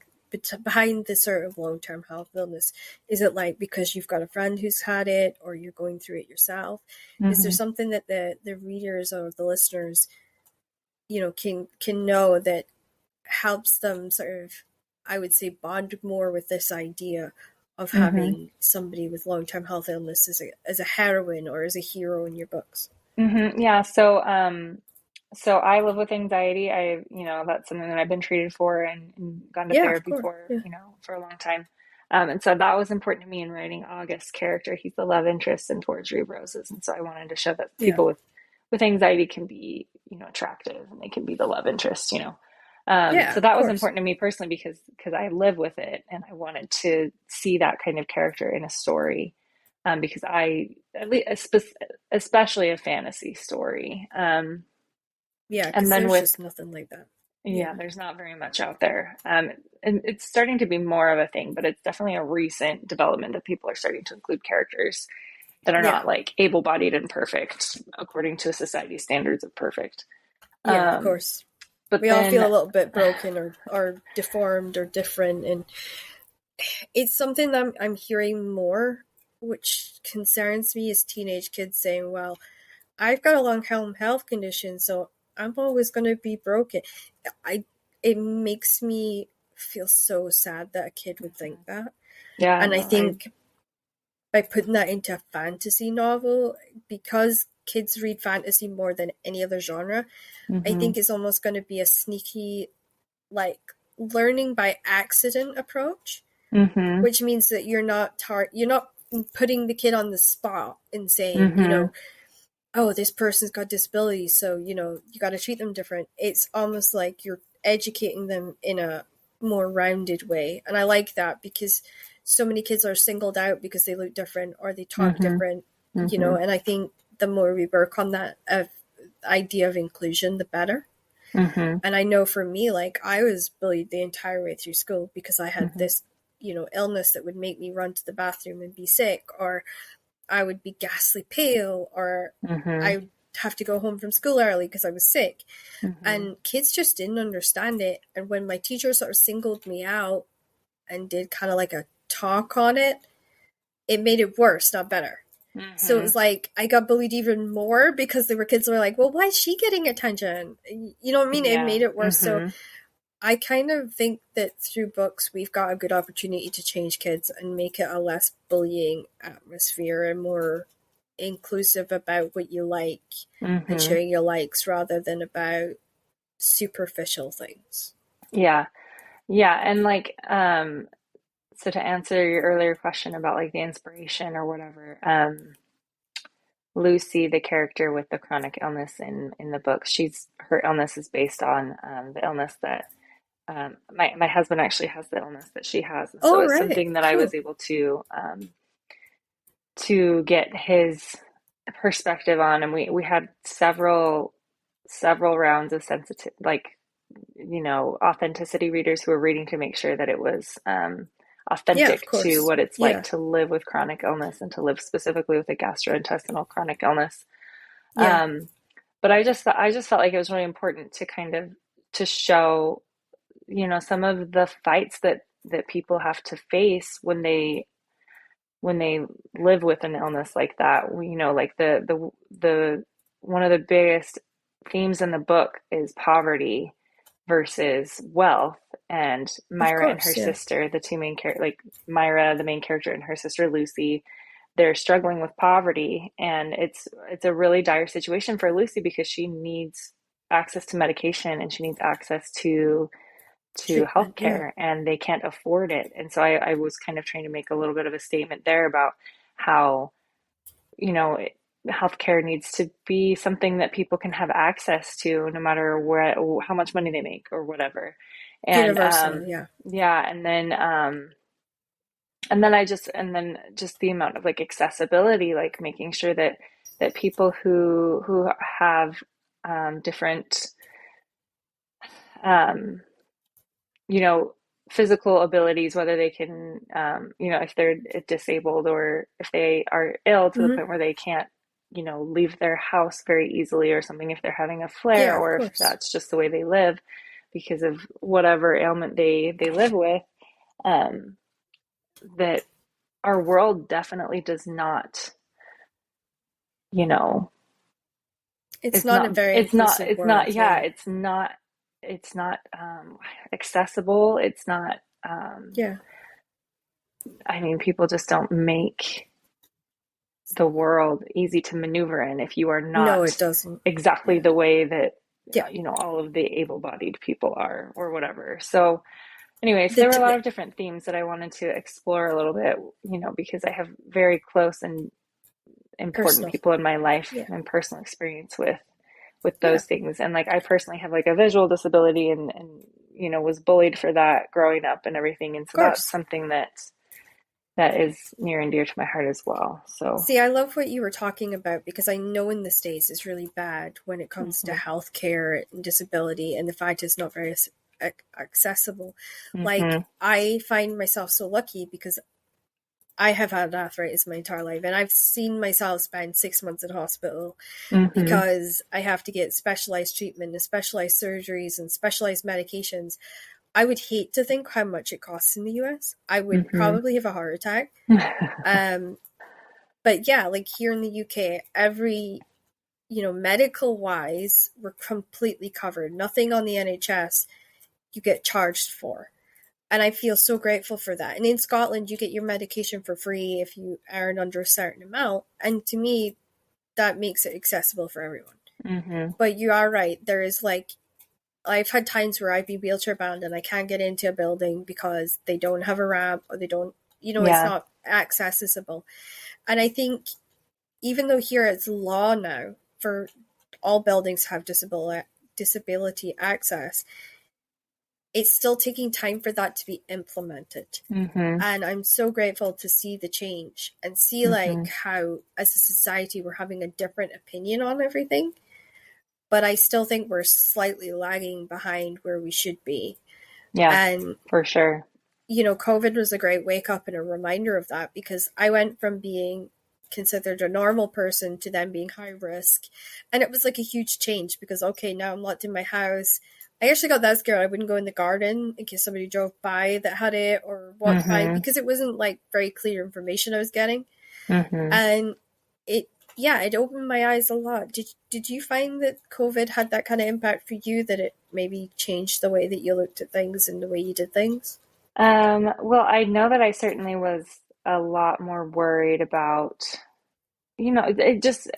behind this sort of long-term health illness? Is it like because you've got a friend who's had it, or you're going through it yourself? Is there Mm-hmm. something that the readers or the listeners, can know that helps them sort of, I would say, bond more with this idea of Mm-hmm. having somebody with long-term health illness as a heroine or as a hero in your books? Yeah. So I live with anxiety. That's something that I've been treated for and gone to Yeah, of therapy course. for, Yeah. for a long time. And so that was important to me in writing August's character. He's the love interest in Forgery of Roses. And so I wanted to show that Yeah. people with anxiety can be, attractive, and they can be the love interest. Yeah, So of that was course. important to me personally because I live with it, and I wanted to see that kind of character in a story. Because at least, especially a fantasy story. Yeah, And because then there's with, just nothing like that. yeah, Yeah. there's not very much out there. And it's starting to be more of a thing, but it's definitely a recent development that people are starting to include characters that are Yeah. not like able-bodied and perfect according to society's standards of perfect. Yeah, of Um, course. but We all feel then, a little bit broken or deformed or different. And it's something that I'm hearing more, which concerns me, is teenage kids saying, well, I've got a long-term health condition, so I'm always going to be broken. I It makes me feel so sad that a kid would think that. yeah, And I no, I, think by putting that into a fantasy novel, because kids read fantasy more than any other genre, I Mm-hmm. think it's almost going to be a sneaky, like, learning by accident approach, Mm-hmm. which means that you're not putting the kid on the spot and saying, Mm-hmm. oh, this person's got disabilities, so, you got to treat them different. It's almost like you're educating them in a more rounded way. And I like that, because so many kids are singled out because they look different or they talk Mm-hmm. different, Mm-hmm. and I think the more we work on that idea of inclusion, the better. Mm-hmm. And I know for me, like, I was bullied the entire way through school because I had Mm-hmm. this, illness that would make me run to the bathroom and be sick, or I would be ghastly pale, or Mm-hmm. I would have to go home from school early because I was sick. Mm-hmm. And kids just didn't understand it. And when my teacher sort of singled me out and did kind of like a talk on it, it made it worse, not better. So it Mm-hmm. was like I got bullied even more because there were kids who were like, well, why is she getting attention? You know what I mean? It Yeah. made it worse. So Mm-hmm. I kind of think that through books, we've got a good opportunity to change kids and make it a less bullying atmosphere and more inclusive about what you like and Mm-hmm. sharing your likes rather than about superficial things. Yeah. Yeah. And like, so to answer your earlier question about like the inspiration or whatever, Lucy, the character with the chronic illness in the book, her illness is based on the illness that my husband actually has the illness that she has, and so All it's right, something that I was cool. able to get his perspective on, and we had several rounds of sensitive, like, authenticity readers who were reading to make sure that it was Yeah, of authentic to course. what it's like Yeah, to live with chronic illness and to live specifically with a gastrointestinal chronic illness. yeah. But I just felt like it was really important to kind of to show, some of the fights that people have to face when they live with an illness like that. Like the one of the biggest themes in the book is poverty versus wealth. And Of Myra and her course, yeah. sister, the two main characters, like Myra, the main character, and her sister Lucy, they're struggling with poverty, and it's a really dire situation for Lucy because she needs access to medication and she needs access to Treatment, yeah. healthcare, and they can't afford it. And so I was kind of trying to make a little bit of a statement there about how, you know, healthcare needs to be something that people can have access to no matter where, how much money they make or whatever. And Universal, yeah. yeah, and then just the amount of like accessibility, like making sure that people who have different um you know, physical abilities, whether they can, if they're disabled or if they are ill to the Hmm. point where they can't, leave their house very easily or something, if they're having a flare, Yeah, of or if course. that's just the way they live because of whatever ailment they live with, um, that our world definitely does not, you know, It's not a very inclusive world, yeah, yeah. it's not accessible. It's not, Yeah. I mean, people just don't make the world easy to maneuver in if you are No, not it doesn't. exactly Yeah. the way that Yeah. all of the able-bodied people are or whatever. So anyways, The, there were a lot the of different themes that I wanted to explore a little bit, because I have very close and important personal. people in my life Yeah. and personal experience with Yeah. those things. And like I personally have like a visual disability, and was bullied for that growing up and everything, and Of so that's course. something that is near and dear to my heart as well. So See, I love what you were talking about because I know in the States it's really bad when it comes to mhm. healthcare and disability, and the fact it's not very accessible. Like, Mhm. I find myself so lucky because I have had arthritis my entire life, and I've seen myself spend 6 months in hospital Mhm. because I have to get specialized treatment and specialized surgeries and specialized medications. I would hate to think how much it costs in the US. I would Mhm. probably have a heart attack. Um, but yeah, like here in the UK, every, medical wise, we're completely covered. Nothing on the NHS you get charged for. And I feel so grateful for that. And in Scotland, you get your medication for free if you earn under a certain amount. And to me, that makes it accessible for everyone. Mm-hmm. But you are right. There is like, I've had times where I've been wheelchair bound and I can't get into a building because they don't have a ramp or they don't, it's Yeah. not accessible. And I think even though here it's law now for all buildings to have disability access, it's still taking time for that to be implemented. Mm-hmm. And I'm so grateful to see the change and see Mm-hmm. like how as a society we're having a different opinion on everything. But I still think we're slightly lagging behind where we should be. Yeah, And, for sure. COVID was a great wake up and a reminder of that, because I went from being considered a normal person to then being high risk. And it was like a huge change because, okay, now I'm locked in my house. I actually got that scared. I wouldn't go in the garden in case somebody drove by that had it or walked by, Mm-hmm. because it wasn't like very clear information I was getting. Mm-hmm. And it opened my eyes a lot. Did you find that COVID had that kind of impact for you, that it maybe changed the way that you looked at things and the way you did things? Well, I know that I certainly was a lot more worried about, it just,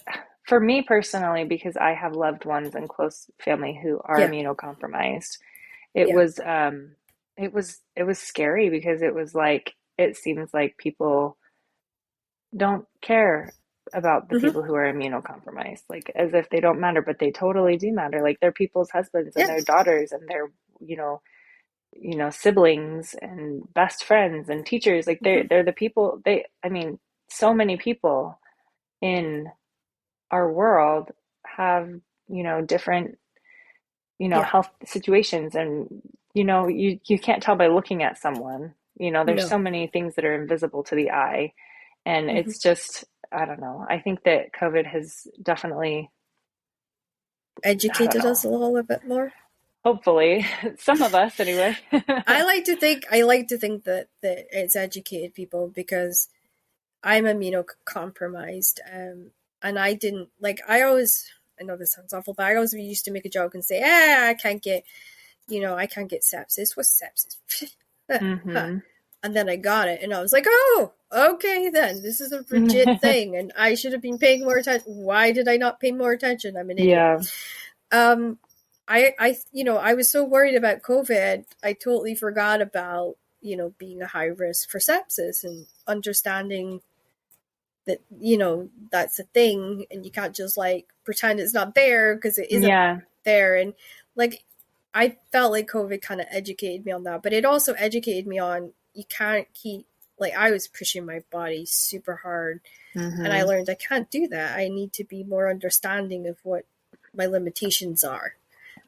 for me personally, because I have loved ones and close family who are Yeah, immunocompromised. It yeah. was, it was scary because it was like, it seems like people don't care about the Mm-hmm. people who are immunocompromised, like as if they don't matter, but they totally do matter. Like they're people's husbands and Yeah. their daughters and their, siblings and best friends and teachers. Like they're Mm-hmm. they're the people. I mean, so many people in our world have, different, Yeah. health situations, and you can't tell by looking at someone. There's No. so many things that are invisible to the eye, and Mm-hmm. it's just, I don't know. I think that COVID has definitely, I don't Educated us know, a little bit more. hopefully, some of us anyway. I like to think that it's educated people, because I'm immunocompromised, and I didn't like. I know this sounds awful, but I always used to make a joke and say, I can't get, I can't get sepsis. What's sepsis? Huh. Hmm. And then I got it, and I was like, oh, okay, then this is a legit thing, and I should have been paying more attention. Why did I not pay more attention? I'm an idiot. Yeah. Um, I was so worried about COVID, I totally forgot about, being a high risk for sepsis and understanding that, that's a thing and you can't just like pretend it's not there, because it isn't Yeah. there. And like, I felt like COVID kind of educated me on that, but it also educated me on you can't keep, like, I was pushing my body super hard, and I Hmm. learned I can't do that. I need to be more understanding of what my limitations are,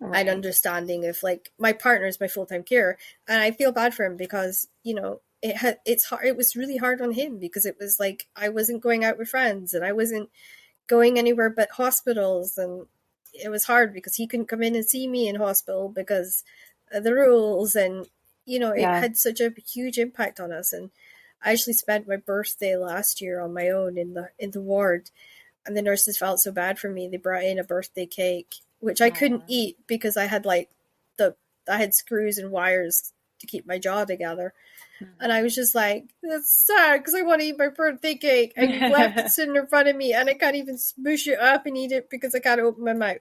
and Right. understanding of like my partner is my full-time carer, and I feel bad for him because it's hard. It was really hard on him because it was like I wasn't going out with friends and I wasn't going anywhere but hospitals, and it was hard because he couldn't come in and see me in hospital because of the rules, and it Yeah. had such a huge impact on us. And I actually spent my birthday last year on my own in the ward, and the nurses felt so bad for me. They brought in a birthday cake, which I couldn't Aw. eat because I had like the I had screws and wires to keep my jaw together. And I was just like, that's sad because I want to eat my birthday cake, and you've left it Mhm. sitting in front of me, and I can't even smoosh it up and eat it because I can't open my mouth.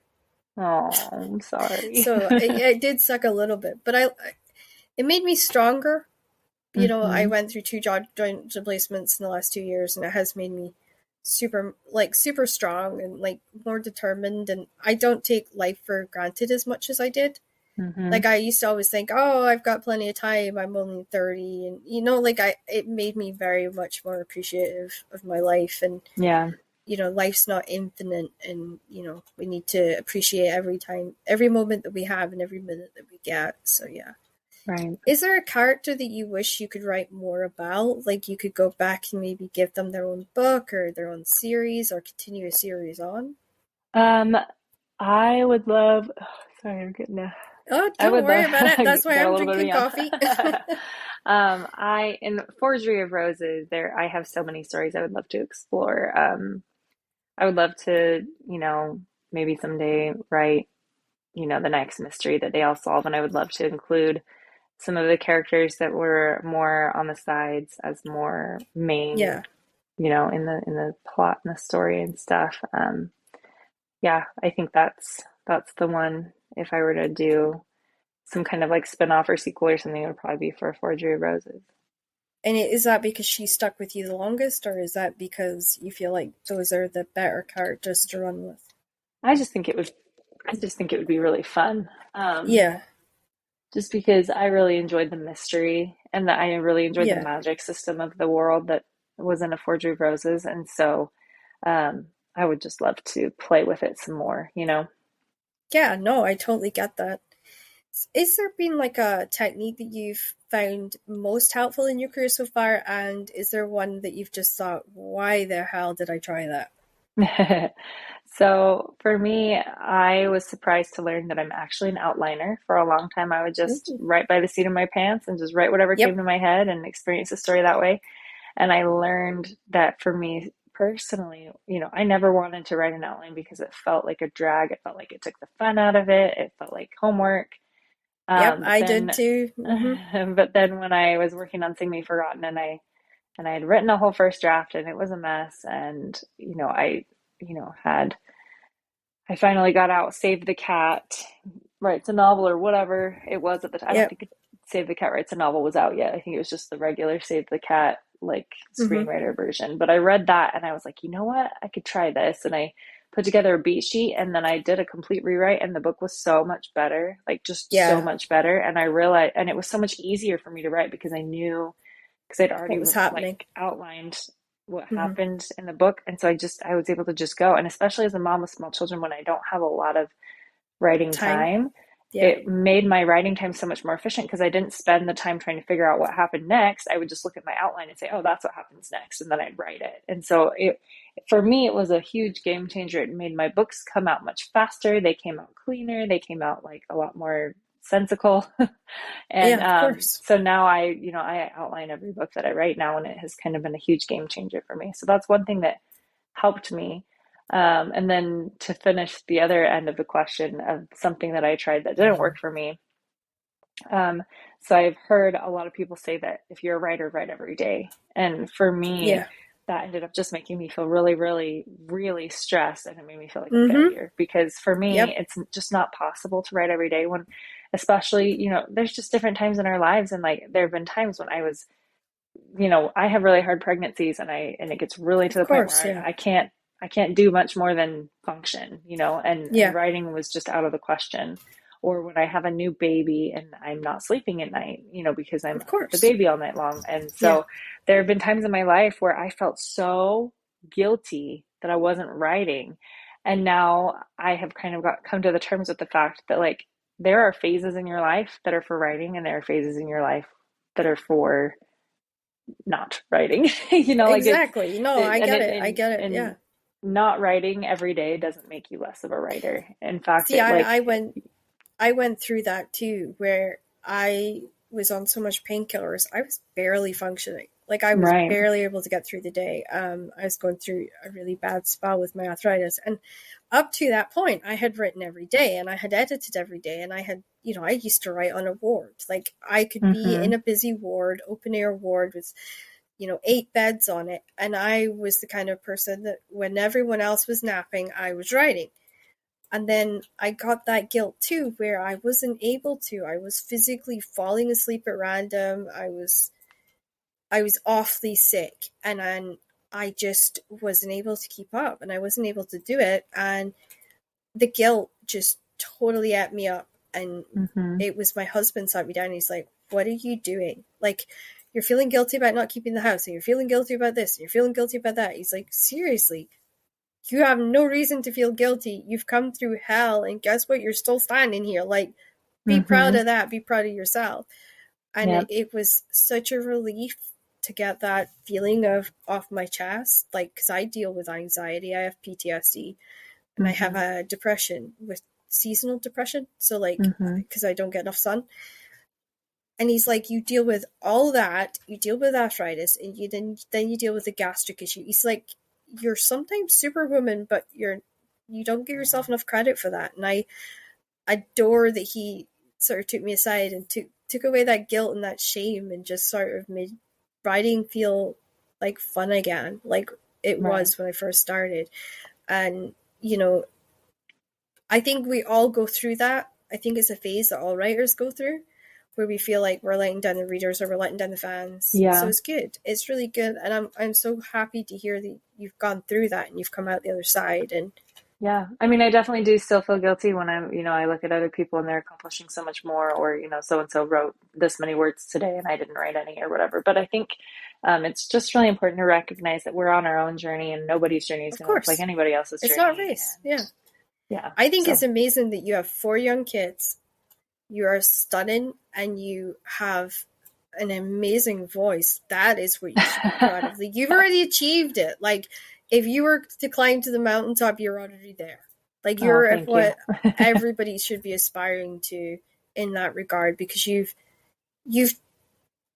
Oh, I'm sorry. So it did suck a little bit, but it made me stronger. I Hmm. went through two joint replacements in the last 2 years, and it has made me super strong and like more determined. And I don't take life for granted as much as I did. Hmm. Like I used to always think, oh, I've got plenty of time. I'm only 30, and like it made me very much more appreciative of my life. And Yeah. life's not infinite, and we need to appreciate every time, every moment that we have, and every minute that we get. So yeah. Right. Is there a character that you wish you could write more about? Like you could go back and maybe give them their own book or their own series, or continue a series on? Um, I would love, oh, sorry, I'm getting Oh, I don't would worry love, about it. That's why got a I'm little bit of drinking yawn. coffee. In Forgery of Roses, I have so many stories I would love to explore. I would love to, maybe someday write, the next mystery that they all solve, and I would love to include some of the characters that were more on the sides as more main, Yeah. in the plot and the story and stuff. Yeah, I think that's the one. If I were to do some kind of like spin-off or sequel or something, it would probably be for Forgery of Roses. And is that because she stuck with you the longest, or is that because you feel like those are the better characters to run with? I just think it would I just think it would be really fun. Yeah, Just because I really enjoyed the mystery and that I really enjoyed the yeah, magic system of the world that was in A Forgery of Roses. And so I would just love to play with it some more. yeah. No, I totally get that. Is there been like a technique that you've found most helpful in your career so far? And is there one that you've just thought, why the hell did I try that? So for me, I was surprised to learn that I'm actually an outliner. For a long time, I would just Ooh. write by the seat of my pants and just write whatever came Yep, to my head and experience the story that way. And I learned that for me personally, I never wanted to write an outline because it felt like a drag. It felt like it took the fun out of it. It felt like homework. yep, But I did then, too. Hmm. but then when I was working on Sing Me Forgotten and I had written a whole first draft and it was a mess and had I finally got out Save the Cat Writes a Novel or whatever it was at the time. I don't Yep. think Save the Cat Writes a Novel was out yet. I think it was just the regular Save the Cat like Hmm. screenwriter version. But I read that and I was like, you know what? I could try this. And I put together a beat sheet and then I did a complete rewrite and the book was so much better, like just so Yeah, much better. And I realized, and it was so much easier for me to write because I knew because I'd what already was happening? like outlined what Hmm. happened in the book. And so I was able to just go. And especially as a mom of small children, when I don't have a lot of writing Time. time, Yeah. it made my writing time so much more efficient because I didn't spend the time trying to figure out what happened next. I would just look at my outline and say, oh, that's what happens next. And then I'd write it. And so for me, it was a huge game changer. It made my books come out much faster. They came out cleaner. They came out like a lot more sensical. And Yeah, of course. so now I outline every book that I write now, and it has kind of been a huge game changer for me. So that's one thing that helped me. And then to finish the other end of the question of something that I tried that didn't work for me. Um, so I've heard a lot of people say that if you're a writer, write every day. And for me, Yeah. that ended up just making me feel really, really, really stressed. And it made me feel like a Hmm. failure because for me, Yep. it's just not possible to write every day when, especially, there's just different times in our lives. And like, there have been times when I have really hard pregnancies and it gets really to Of the point course. where Yeah. I can't do much more than function, and Yeah. writing was just out of the question. Or when I have a new baby and I'm not sleeping at night, because I'm Of up with the course. baby all night long. And Yeah. so there have been times in my life where I felt so guilty that I wasn't writing. And now I have kind of come to the terms with the fact that like there are phases in your life that are for writing and there are phases in your life that are for not writing. Like Exactly. No, it I and get it it. I get it. and Yeah. not writing every day doesn't make you less of a writer. In fact, See, it I like went I went through that too, where I was on so much painkillers, I was barely functioning. Like I was right. barely able to get through the day. I was going through a really bad spell with my arthritis, and up to that point, I had written every day, and I had edited every day, and I used to write on a ward. Like I could be in Mm-hmm. a busy ward, open air ward with 8 beds on it, and I was the kind of person that when everyone else was napping, I was writing. And then I got that guilt too, where I wasn't able to. I was physically falling asleep at random. I was awfully sick, and then I just wasn't able to keep up, and I wasn't able to do it, and the guilt just totally ate me up. And Mm-hmm. it was my husband sat me down and he's like, what are you doing? Like, you're feeling guilty about not keeping the house, and you're feeling guilty about this, and you're feeling guilty about that. He's like, seriously, you have no reason to feel guilty. You've come through hell, and guess what? You're still standing here. Like, be proud Mm-hmm. of that. Be proud of yourself. And Yep. it was such a relief to get that feeling of off my chest. Like, because I deal with anxiety, I have PTSD, and I have Mm-hmm. a depression with seasonal depression. So, like, Mm-hmm. because I don't get enough sun. And he's like, you deal with all that, you deal with arthritis, and then you deal with the gastric issue. He's like, you're sometimes superwoman, but you don't give yourself enough credit for that. And I adore that he sort of took me aside and took away that guilt and that shame and just sort of made writing feel like fun again, like it Right. was when I first started. And, you know, I think we all go through that. I think it's a phase that all writers go through where we feel like we're letting down the readers or we're letting down the fans. So Yeah. it's good. It's really good. And I'm so happy to hear that you've gone through that and you've come out the other side. And Yeah. I mean, I definitely do still feel guilty when I'm, I look at other people and they're accomplishing so much more, or, so and so wrote this many words today and I didn't write any or whatever. But I think it's just really important to recognize that we're on our own journey and nobody's journey is of going to look like course, anybody else's it's journey. not a race. And Yeah. yeah. I think So it's amazing that you have 4 young kids. You are stunning and you have an amazing voice. That is what you should be proud of. Like, you've already achieved it. Like, if you were to climb to the mountaintop, you're already there. Like, you're at thank what you. everybody should be aspiring to in that regard, because you've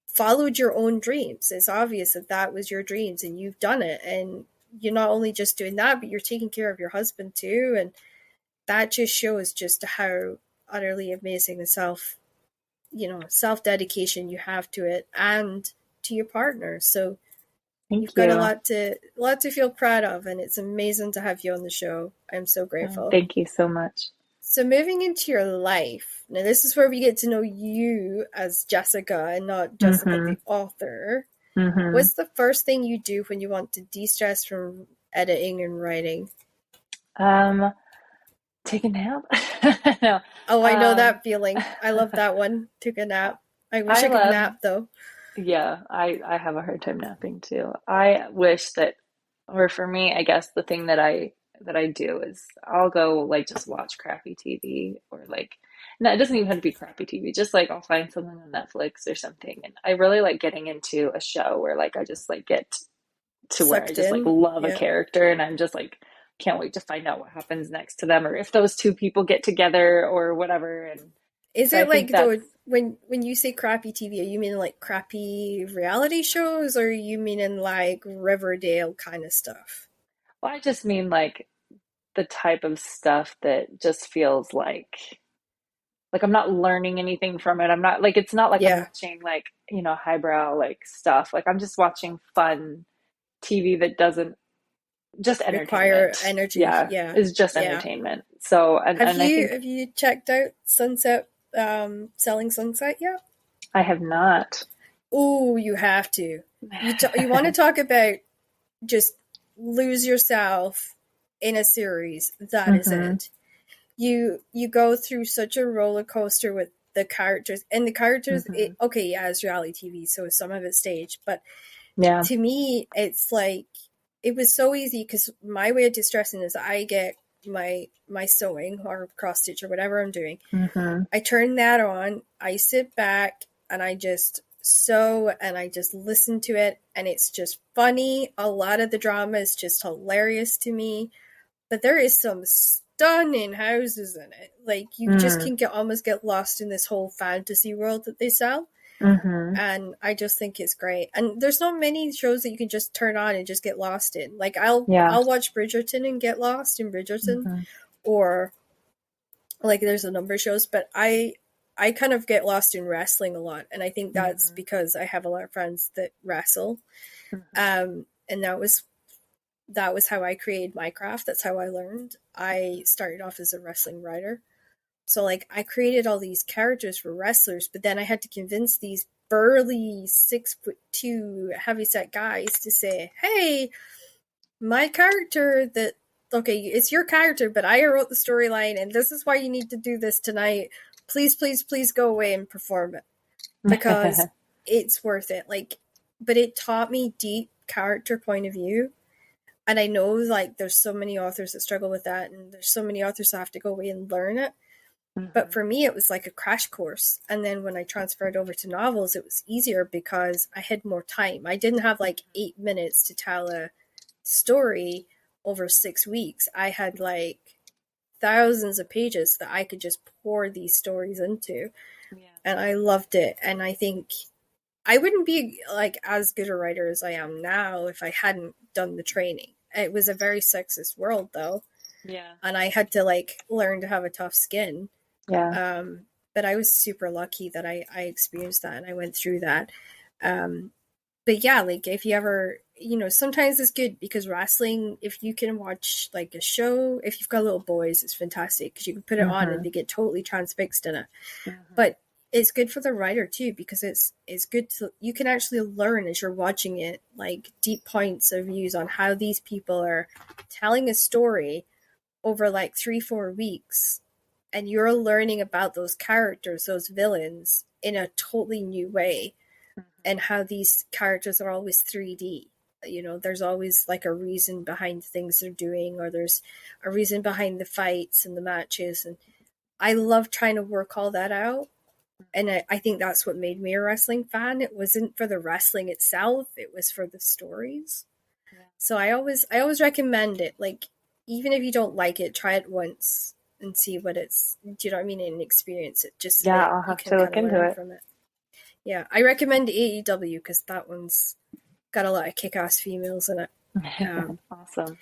followed your own dreams. It's obvious that that was your dreams and you've done it. And you're not only just doing that, but you're taking care of your husband too. And that just shows just how utterly amazing the self-dedication you have to it and to your partner. So Thank you've got you. a lot to feel proud of, and it's amazing to have you on the show. I'm so grateful. Thank you so much. So moving into your life, now this is where we get to know you as Jessica and not Jessica the author. What's the first thing you do when you want to de-stress from editing and writing? Take a nap. No. Oh, I know that feeling. I love that one. Took a nap. I wish I could nap though. Yeah, I have a hard time napping too. I wish that, or for me, I guess the thing that I do is I'll go like just watch crappy TV, or like, no, it doesn't even have to be crappy TV. Just like I'll find something on Netflix or something, and I really like getting into a show where like I just like get to where I Sucked just like in. love a Yeah. character, and I'm just like can't wait to find out what happens next to them, or if those two people get together or whatever. And Is so I it think like though that's, when you say crappy TV, are you mean like crappy reality shows, or are you meaning like Riverdale kind of stuff? well, I just mean like the type of stuff that just feels like I'm not learning anything from it. I'm not like, it's not like I'm Yeah. watching like, highbrow like stuff. Like I'm just watching fun TV that doesn't, just Require entertainment. energy. Yeah, Yeah. it's just Yeah. entertainment. So and I think Have you checked out Sunset Selling Sunset yet? I have not. Oh, you have to. You want to talk about just lose yourself in a series. That is it. You go through such a roller coaster with the characters, and the characters, okay, yeah, it's reality TV, so some of it's staged, but Yeah. to me, it's like, it was so easy because my way of distressing is I get my sewing or cross stitch or whatever I'm doing. I turn that on, I sit back, and I just sew and I just listen to it, and it's just funny. A lot of the drama is just hilarious to me, but there is some stunning houses in it. Like, you just can almost get lost in this whole fantasy world that they sell. And I just think it's great. And there's not many shows that you can just turn on and just get lost in. Like, I'll watch Bridgerton and get lost in Bridgerton, or like there's a number of shows, but I kind of get lost in wrestling a lot, and I think that's because I have a lot of friends that wrestle. And that was how I created my craft. That's how I learned. I started off as a wrestling writer. So, like, I created all these characters for wrestlers, but then I had to convince these burly 6'2" heavyset guys to say, hey, my character okay, it's your character, but I wrote the storyline, and this is why you need to do this tonight. Please, please, please go away and perform it, because it's worth it. Like, but it taught me deep character point of view. And I know, like, there's so many authors that struggle with that, and there's so many authors that have to go away and learn it. But for me, it was like a crash course. And then when I transferred over to novels, it was easier because I had more time. I didn't have like 8 minutes to tell a story over 6 weeks. I had like thousands of pages that I could just pour these stories into. And I loved it. And I think I wouldn't be like as good a writer as I am now if I hadn't done the training. It was a very sexist world though. Yeah. And I had to like learn to have a tough skin. Yeah. but I was super lucky that I experienced that and I went through that. Um, but yeah, like if you ever, sometimes it's good because wrestling, if you can watch like a show, if you've got little boys, it's fantastic because you can put it on and Mm-hmm. they get totally transfixed in it. Mm-hmm. But it's good for the writer too because it's good to you can actually learn as you're watching it like deep points of views on how these people are telling a story over like 3-4 weeks, and you're learning about those characters, those villains, in a totally new way, and how these characters are always 3D. There's always like a reason behind things they're doing, or there's a reason behind the fights and the matches. And I love trying to work all that out. And I think that's what made me a wrestling fan. It wasn't for the wrestling itself, it was for the stories. Yeah. So I always recommend it. Like, even if you don't like it, try it once and see what it's, do you know what I mean? And experience it just so Yeah, that I'll you have can to look kind of into learn it. from it. Yeah, I recommend AEW because that one's got a lot of kick-ass females in it. Awesome.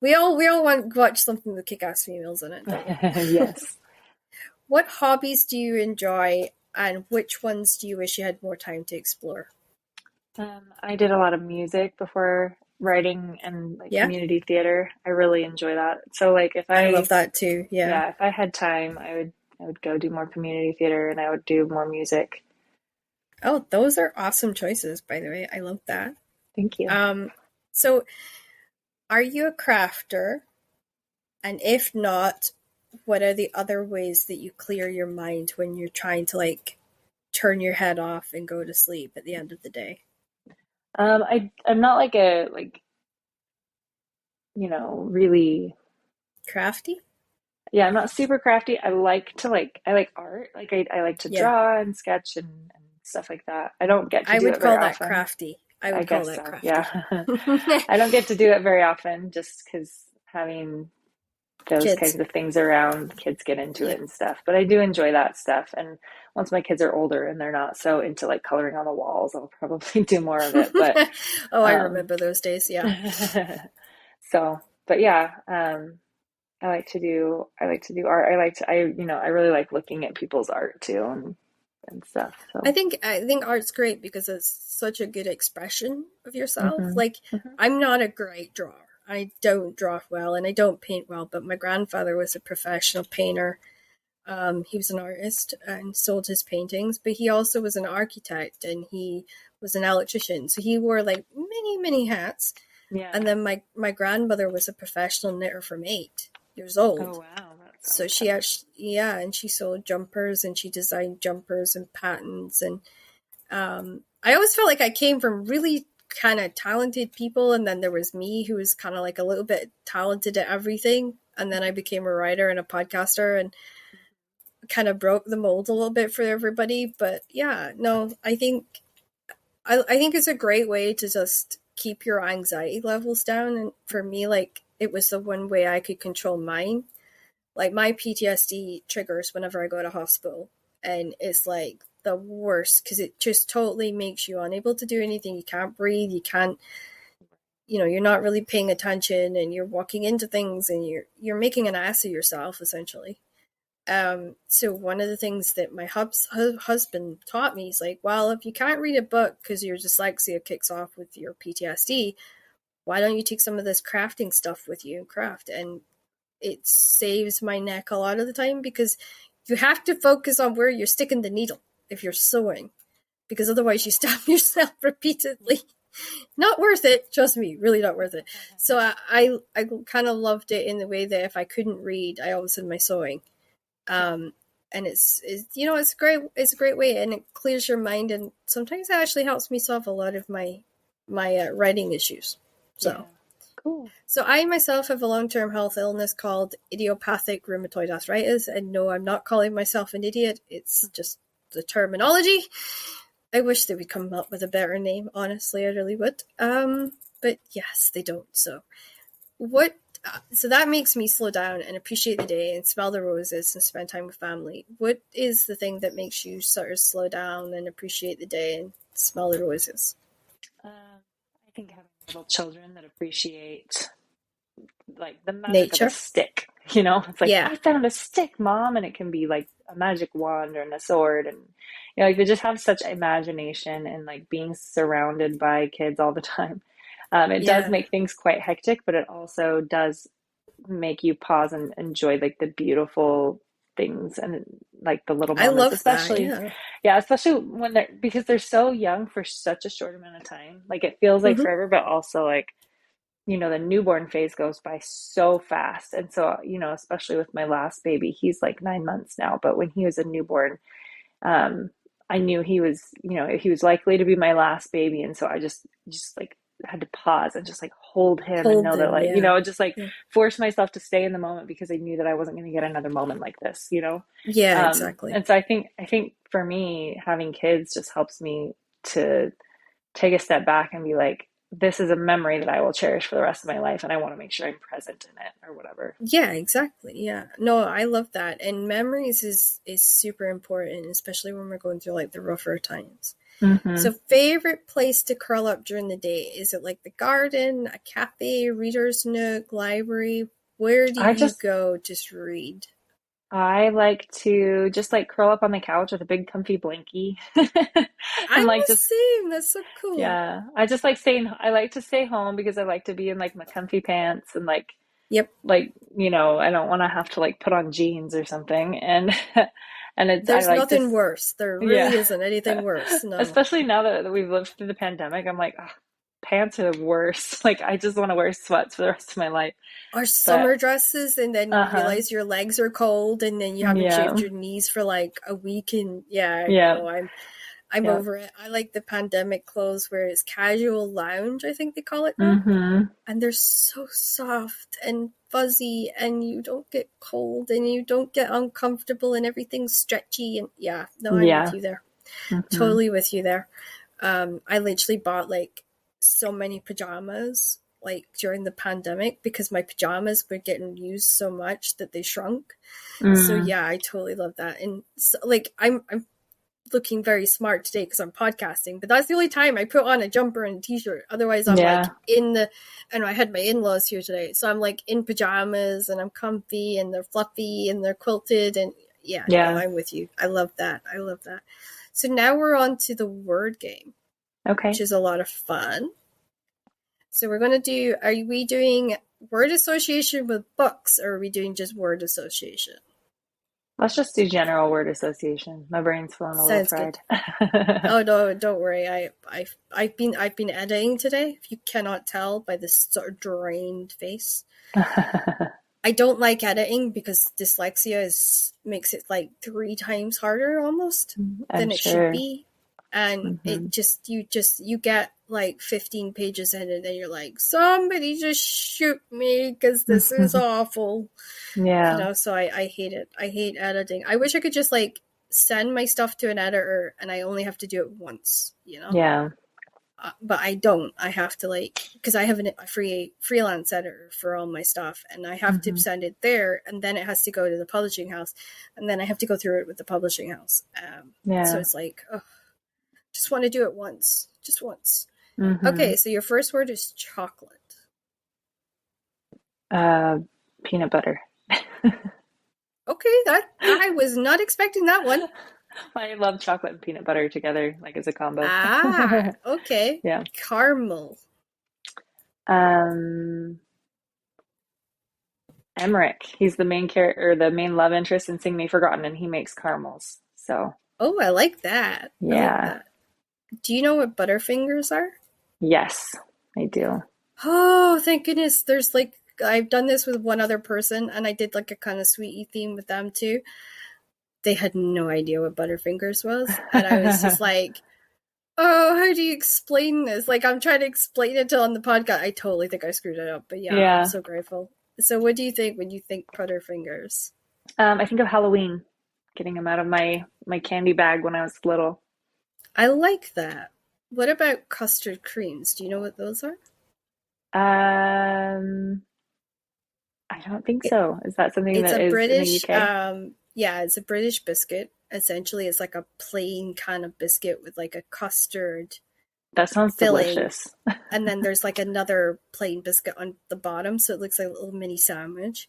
We all want to watch something with kick-ass females in it, don't we? Yes. What hobbies do you enjoy, and which ones do you wish you had more time to explore? I did a lot of music before writing and like Yeah, community theater. I really enjoy that. So like I love that too. Yeah. if I had time, I would go do more community theater and I would do more music. Oh, those are awesome choices, by the way. I love that. Thank you. So are you a crafter? And if not, what are the other ways that you clear your mind when you're trying to like turn your head off and go to sleep at the end of the day? I'm not like a really Crafty? yeah, I'm not super crafty. I like art. Like I like to Yeah. draw and sketch and stuff like that. I don't get to I do would it very call that often. crafty. I I would call guess that so. Yeah. crafty. I don't get to do it very often just because having those Kids. kinds of things around, kids get into Yeah. it and stuff. But I do enjoy that stuff. And once my kids are older and they're not so into like coloring on the walls, I'll probably do more of it. But Oh, I um remember those days. Yeah. so but yeah, I like to do art. I really like looking at people's art too and stuff. I So think I think art's great because it's such a good expression of yourself. hmm Like, hmm I'm not a great drawer. I don't draw well and I don't paint well, but my grandfather was a professional painter. He was an artist and sold his paintings, but he also was an architect and he was an electrician. So he wore like many, many hats. yeah. And then my grandmother was a professional knitter from 8 years old. Oh wow, that's So she awesome. actually, yeah, and she sold jumpers and she designed jumpers and patterns. And I always felt like I came from really kind of talented people, and then there was me who was kind of like a little bit talented at everything. And then I became a writer and a podcaster and kind of broke the mold a little bit for everybody. But yeah, no, I think it's a great way to just keep your anxiety levels down. And for me, like it was the one way I could control mine. Like my PTSD triggers whenever I go to hospital, and it's like the worst because it just totally makes you unable to do anything. You can't breathe, you can't, you're not really paying attention, and you're walking into things, and you're making an ass of yourself essentially. So one of the things that my husband taught me is like, well, if you can't read a book because your dyslexia kicks off with your PTSD, why don't you take some of this crafting stuff with you and craft? And it saves my neck a lot of the time because you have to focus on where you're sticking the needle if you're sewing, because otherwise you stab yourself repeatedly. Not worth it, trust me, really not worth it. So I kind of loved it in the way that if I couldn't read, I always did my sewing. And it's a great way, and it clears your mind, and sometimes it actually helps me solve a lot of my writing issues. Yeah. So Cool. so I myself have a long-term health illness called idiopathic rheumatoid arthritis, and no, I'm not calling myself an idiot. It's just the terminology. I wish they would come up with a better name. Honestly, I really would. But yes, they don't. What? So that makes me slow down and appreciate the day and smell the roses and spend time with family. What is the thing that makes you sort of slow down and appreciate the day and smell the roses? I think having little children that appreciate like the magic of a Nature. stick, you know? It's like, Yeah. I found a stick, Mom, and it can be like a magic wand and a sword, and you know, like they just have such imagination, and like being surrounded by kids all the time. It does Yeah. make things quite hectic, but it also does make you pause and enjoy like the beautiful things and like the little I moments, love that. especially, Yeah. yeah, especially when they're, because they're so young for such a short amount of time. Like it feels like Hmm. forever, but also like, you know, the newborn phase goes by so fast. And so, you know, especially with my last baby, he's like 9 months now, but when he was a newborn, um, I knew he was, you know, he was likely to be my last baby. And so I just like had to pause and just like hold him and Hold know that them. like, you Yeah. know, just like Yeah. force myself to stay in the moment because I knew that I wasn't going to get another moment like this, you know? Yeah, exactly. And so I think for me, having kids just helps me to take a step back and be like, this is a memory that I will cherish for the rest of my life, and I want to make sure I'm present in it or whatever. Yeah, exactly. Yeah. No, I love that. And memories is super important, especially when we're going through like the rougher times. Hmm. So favorite place to curl up during the day? Is it like the garden, a cafe, reader's nook, library? Where do I you just go just read? I like to just like curl up on the couch with a big comfy blankie and I'm like the just, same. That's so cool. yeah, I just like staying, I like to stay home because I like to be in like my comfy pants and Yep. like, you know, I don't want to have to like put on jeans or something. And, and it's, I There's like to, nothing worse. There yeah, really isn't anything worse. No. especially now that we've lived through the pandemic, I'm like, "Ugh, pants are the worst. Like, I just want to wear sweats for the rest of my life." Or But, summer dresses, and then you uh-huh. realize your legs are cold, and then you haven't shaved Yeah. your knees for like a week. And yeah, Yeah. no, I'm Yeah. over it. I like the pandemic clothes where it's casual lounge, I think they call it now. Mm-hmm. And they're so soft and fuzzy, and you don't get cold and you don't get uncomfortable, and everything's stretchy. And yeah, no, I'm with Yeah. you there. Mm-hmm. Totally with you there. I literally bought like so many pajamas like during the pandemic because my pajamas were getting used so much that they shrunk. So Mm. yeah, I totally love that. And so, like I'm looking very smart today because I'm podcasting, but that's the only time I put on a jumper and a t-shirt. Otherwise I'm like Yeah. in the, and I had my in-laws here today, so I'm like in pajamas and I'm comfy and they're fluffy and they're quilted. And yeah, no, Yeah. I'm with you. I love that. I love that. So now we're on to the word game, which Okay. is a lot of fun. So we're going to do, are we doing word association with books, or are we doing just word association? Let's just do general word association. My brain's feeling a little Sounds fried. good. Oh no, don't worry. I've been editing today. If you cannot tell by this sort of drained face, I don't like editing because dyslexia makes it like 3 times harder almost I'm than it should sure. be. And Hmm. you get like 15 pages in and then you're like, somebody just shoot me because this is awful. Yeah. So I hate it. I hate editing. I wish I could just like send my stuff to an editor and I only have to do it once. Yeah. But I don't. I have to like, because I have a freelance editor for all my stuff, and I have to Hmm. send it there, and then it has to go to the publishing house, and then I have to go through it with the publishing house. So Yeah. it's like, oh, just want to do it once, just once. Hmm. Okay, so your first word is chocolate. Uh, Peanut butter. Okay, that I was not expecting that one. I love chocolate and peanut butter together, like as a combo. Ah, okay. Yeah. Caramel. Um, Emmerich. He's the main character, or the main love interest in Sing Me Forgotten, and he makes caramels. So, Oh, I like that. I like yeah. that. Do you know what Butterfingers are? Yes, I do. Oh, thank goodness. There's like, I've done this with one other person and I did like a kind of sweetie theme with them too. They had no idea what Butterfingers was. And I was just like, oh, how do you explain this? Like, I'm trying to explain it on the podcast. I totally think I screwed it up, but yeah, I'm Yeah. so grateful. So, what do you think when you think Butterfingers? I think of Halloween, getting them out of my candy bag when I was little. I like that. What about custard creams? Do you know what those are? Um, I don't think It, so. Is that something it's that a is in the British, UK? yeah, it's a British biscuit. Essentially, it's like a plain kind of biscuit with like a custard That sounds filling, delicious. and then there's like another plain biscuit on the bottom, so it looks like a little mini sandwich,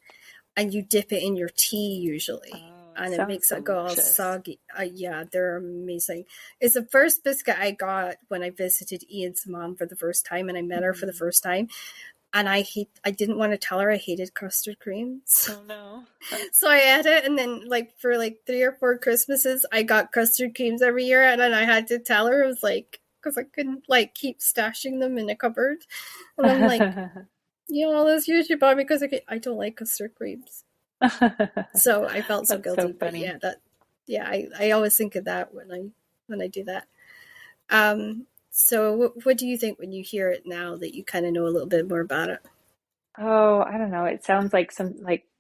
and you dip it in your tea usually, Oh, it and it sounds makes it go all delicious. soggy. Yeah, they're amazing. It's the first biscuit I got when I visited Ian's mom for the first time, and I met her for the Mm. first time, and I didn't want to tell her I hated custard creams. Oh no. So I ate it, and then like for like 3 or 4 Christmases, I got custard creams every year, and then I had to tell her. It was like because I couldn't like keep stashing them in a cupboard, and I'm like, all this you should buy because I don't like custard creams. So I felt so That's so guilty, but funny. I always think of that when I do that. So what do you think when you hear it now that you kind of know a little bit more about it? Oh, I don't know. It sounds like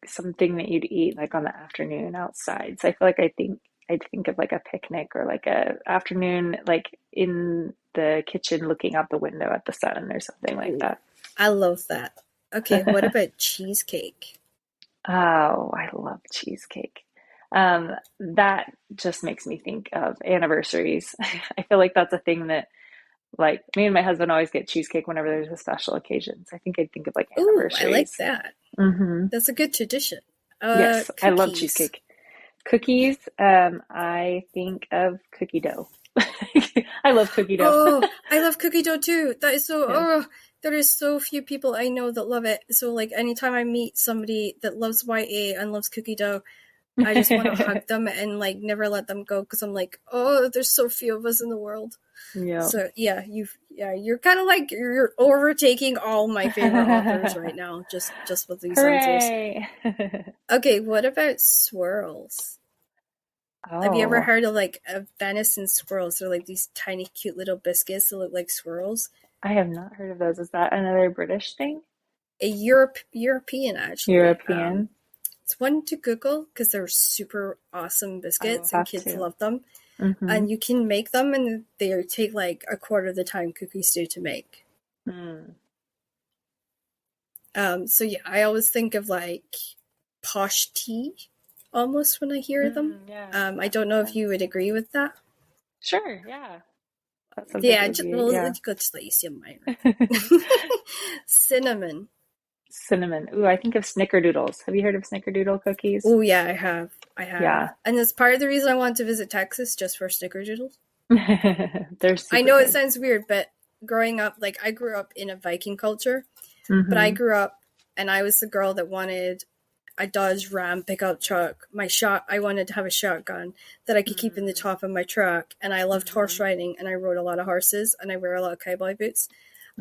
something that you'd eat like on the afternoon outside. So I feel like I'd think of like a picnic or like a afternoon like in the kitchen looking out the window at the sun or something like Ooh, that. I love that. Okay, what about cheesecake? Oh, I love cheesecake. That just makes me think of anniversaries. I feel like that's a thing that like me and my husband always get cheesecake whenever there's a special occasion. So I think I'd think of like Ooh, I like anniversaries. that. Hmm. That's a good tradition. Yes, I love Cookies. cheesecake. Cookies, I think of cookie dough. I love cookie dough. Oh, I love cookie dough too. That is so. Yeah. Oh, there is so few people I know that love it. So like anytime I meet somebody that loves YA and loves cookie dough, I just want to hug them and like never let them go because I'm like, oh, there's so few of us in the world. Yeah. So yeah, you're kind of like you're overtaking all my favorite authors right now, just with these answers. Hooray! Okay, what about swirls? Have you ever Oh, heard of like venison swirls? They're like these tiny, cute little biscuits that look like swirls. I have not heard of those. Is that another British thing? A European actually. European? It's one to Google because they're super awesome I will biscuits and have kids to. love them. Mm-hmm. And you can make them, and they take like a quarter of the time cookies do to make. Mm. So yeah, I always think of like posh tea almost when I hear them. Mm, yeah, I that don't makes know if sense. you would agree with that. Sure, yeah. That sounds like it Yeah, would be, well, yeah. it's good to let you see mine. Cinnamon. Cinnamon. Ooh, I think of Snickerdoodles. Have you heard of Snickerdoodle cookies? Oh yeah, I have. I have. Yeah. And it's part of the reason I want to visit Texas just for snickerdoodles. They're I super know it good. sounds weird, but growing up, like I grew up in a Viking culture, but I Mm-hmm. grew up and I was the girl that wanted a Dodge Ram pickup truck. I wanted to have a shotgun that I could keep in the top of my truck, and I loved horse Mm-hmm. riding, and I rode a lot of horses, and I wear a lot of cowboy boots.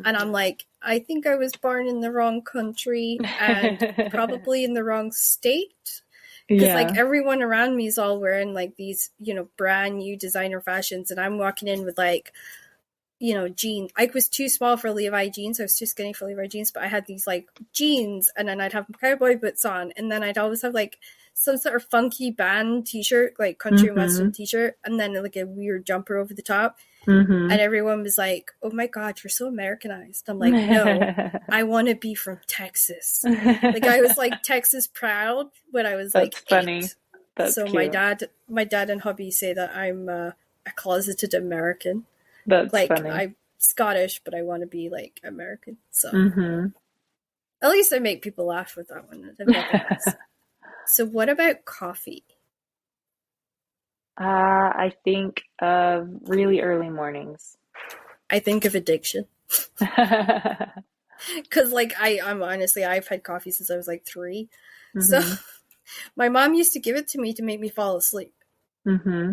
And I'm Mm-hmm. like, I think I was born in the wrong country and probably in the wrong state because like Yeah. everyone around me is all wearing like these brand new designer fashions, and I'm walking in with like jeans. I was too small for Levi jeans. I was too skinny for Levi jeans, but I had these like jeans, and then I'd have cowboy boots on, and then I'd always have like some sort of funky band t-shirt, like country and Mm-hmm. western t-shirt, and then like a weird jumper over the top. Mm-hmm. And everyone was like, "Oh my God, you're so Americanized." I'm like, "No, I want to be from Texas." Like I was like Texas proud when I was That's like funny. 8. That's So my cute. dad, my dad and hubby say that I'm a closeted American. That's Like funny. I'm Scottish, but I want to be like American. So Mm-hmm. at least I make people laugh with that one, if nothing else. So what about coffee? I think of really early mornings. I think of addiction because like I'm honestly I've had coffee since I was like 3. So Mm-hmm. my mom used to give it to me to make me fall asleep, Mm-hmm.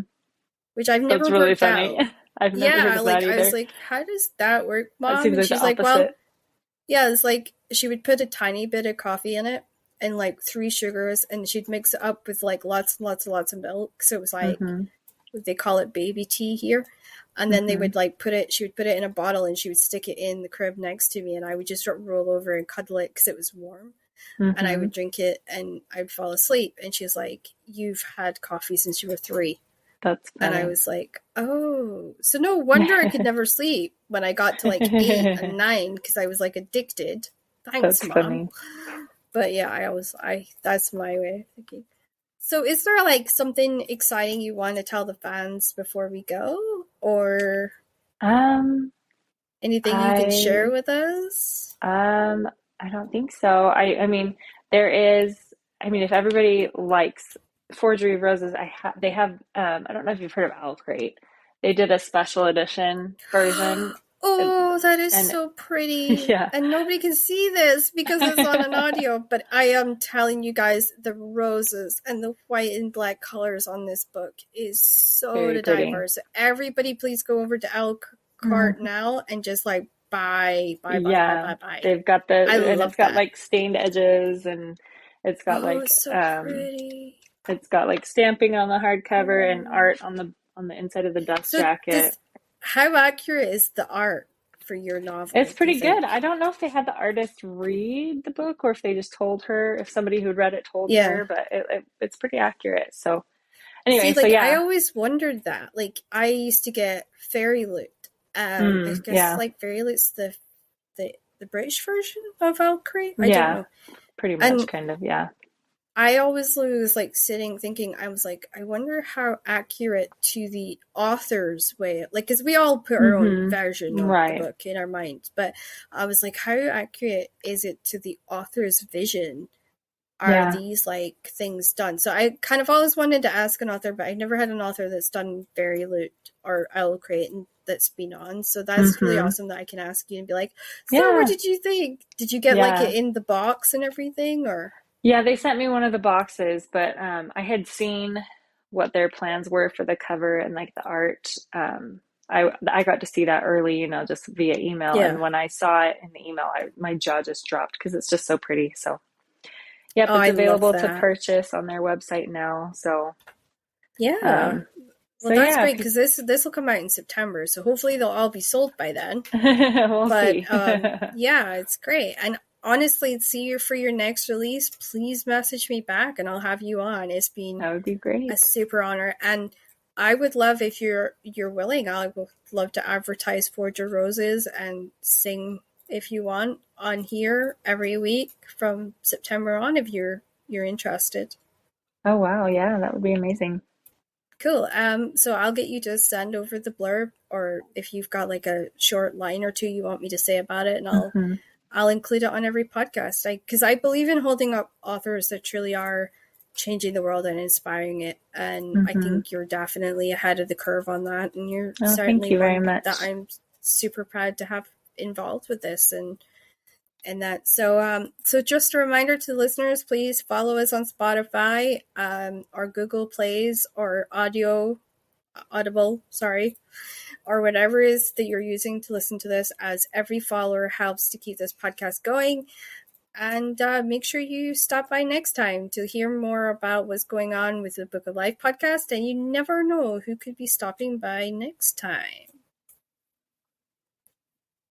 which I've That's never really worked funny. out. I've never heard Yeah, of like that I was either. like, how does that work, That mom? seems And like the she's like, well, opposite. yeah, it's like she would put a tiny bit of coffee in it and like 3 sugars, and she'd mix it up with like lots and lots and lots of milk. So it was like Mm-hmm. they call it baby tea here. And then they Mm-hmm. would like she would put it in a bottle and she would stick it in the crib next to me, and I would just roll over and cuddle it because it was warm. And I Mm-hmm. would drink it and I'd fall asleep. And she's like, "You've had coffee since you were 3." That's And I funny. was like, oh, so no wonder I could never sleep when I got to like 8 and 9 because I was like addicted. Thanks, That's mom. funny. But yeah, that's my way of thinking. So is there like something exciting you want to tell the fans before we go? Or Um, Anything you can share I with us? I don't think so. I mean, there is, I mean, if everybody likes Forgery of Roses, they have I don't know if you've heard of Owl Crate. They did a special edition version, and, Oh, that is and so pretty. yeah, And nobody can see this because it's on an audio, but I am telling you guys, the roses and the white and black colors on this book is so very pretty. diverse. Everybody please go over to Owl Cart Mhm. now and just like buy. Yeah, I they've got and it's love got that. like stained edges, and it's got Oh, like it's so pretty. it's got like stamping on the hardcover and Oh. art on the inside of the dust So jacket. how accurate is the art for your It's novel, do you pretty good. think? I don't know if they had the artist read the book or if they just told her, if somebody who'd read it told Yeah. her, but it's pretty accurate. So See, anyway, so like I yeah. always wondered that. Like I used to get Fairy Loot. I guess Yeah. like Fairy Loot's the British version of Valkyrie. I don't Yeah. know. Pretty much And kind of, yeah. I always was like sitting thinking, I was like, I wonder how accurate to the author's way, like, because we all put our own version of the Right. book in our minds, but I was like, how accurate is it to the author's vision? Are Yeah. these like things done? So I kind of always wanted to ask an author, but I never had an author that's done Fairy Loot or Owl Crate and that's been on. So that's really awesome that I can ask you and be like, so what Yeah. did you think? Did you get like it in the box and everything, or? Yeah, they sent me one of the boxes, but I had seen what their plans were for the cover and like the art. I got to see that early, you know, just via email. Yeah. And when I saw it in the email, my jaw just dropped because it's just so pretty. So, yep, Oh, it's I love available to that. purchase on their website now. So, Yeah. Well, so that's yeah, great because this will come out in September, so hopefully they'll all be sold by then. we'll But see. yeah, it's great. And honestly, see you for your next release. Please message me back, and I'll have you on. It's been That would be great. a super honor, and I would love if you're willing. I would love to advertise Forgery of Roses and sing if you want on here every week from September on if you're interested. Oh wow, yeah, that would be amazing. Cool. So I'll get you to send over the blurb, or if you've got like a short line or two you want me to say about it, and I'll include it on every podcast. Because I believe in holding up authors that truly are changing the world and inspiring it, and I think you're definitely ahead of the curve on that, and you're certainly thank you very one much. that I'm super proud to have involved with this and that. So just a reminder to the listeners, please follow us on Spotify, or Google Plays, or Audible, or whatever it is that you're using to listen to this, as every follower helps to keep this podcast going. And make sure you stop by next time to hear more about what's going on with the Book of Life podcast. And you never know who could be stopping by next time.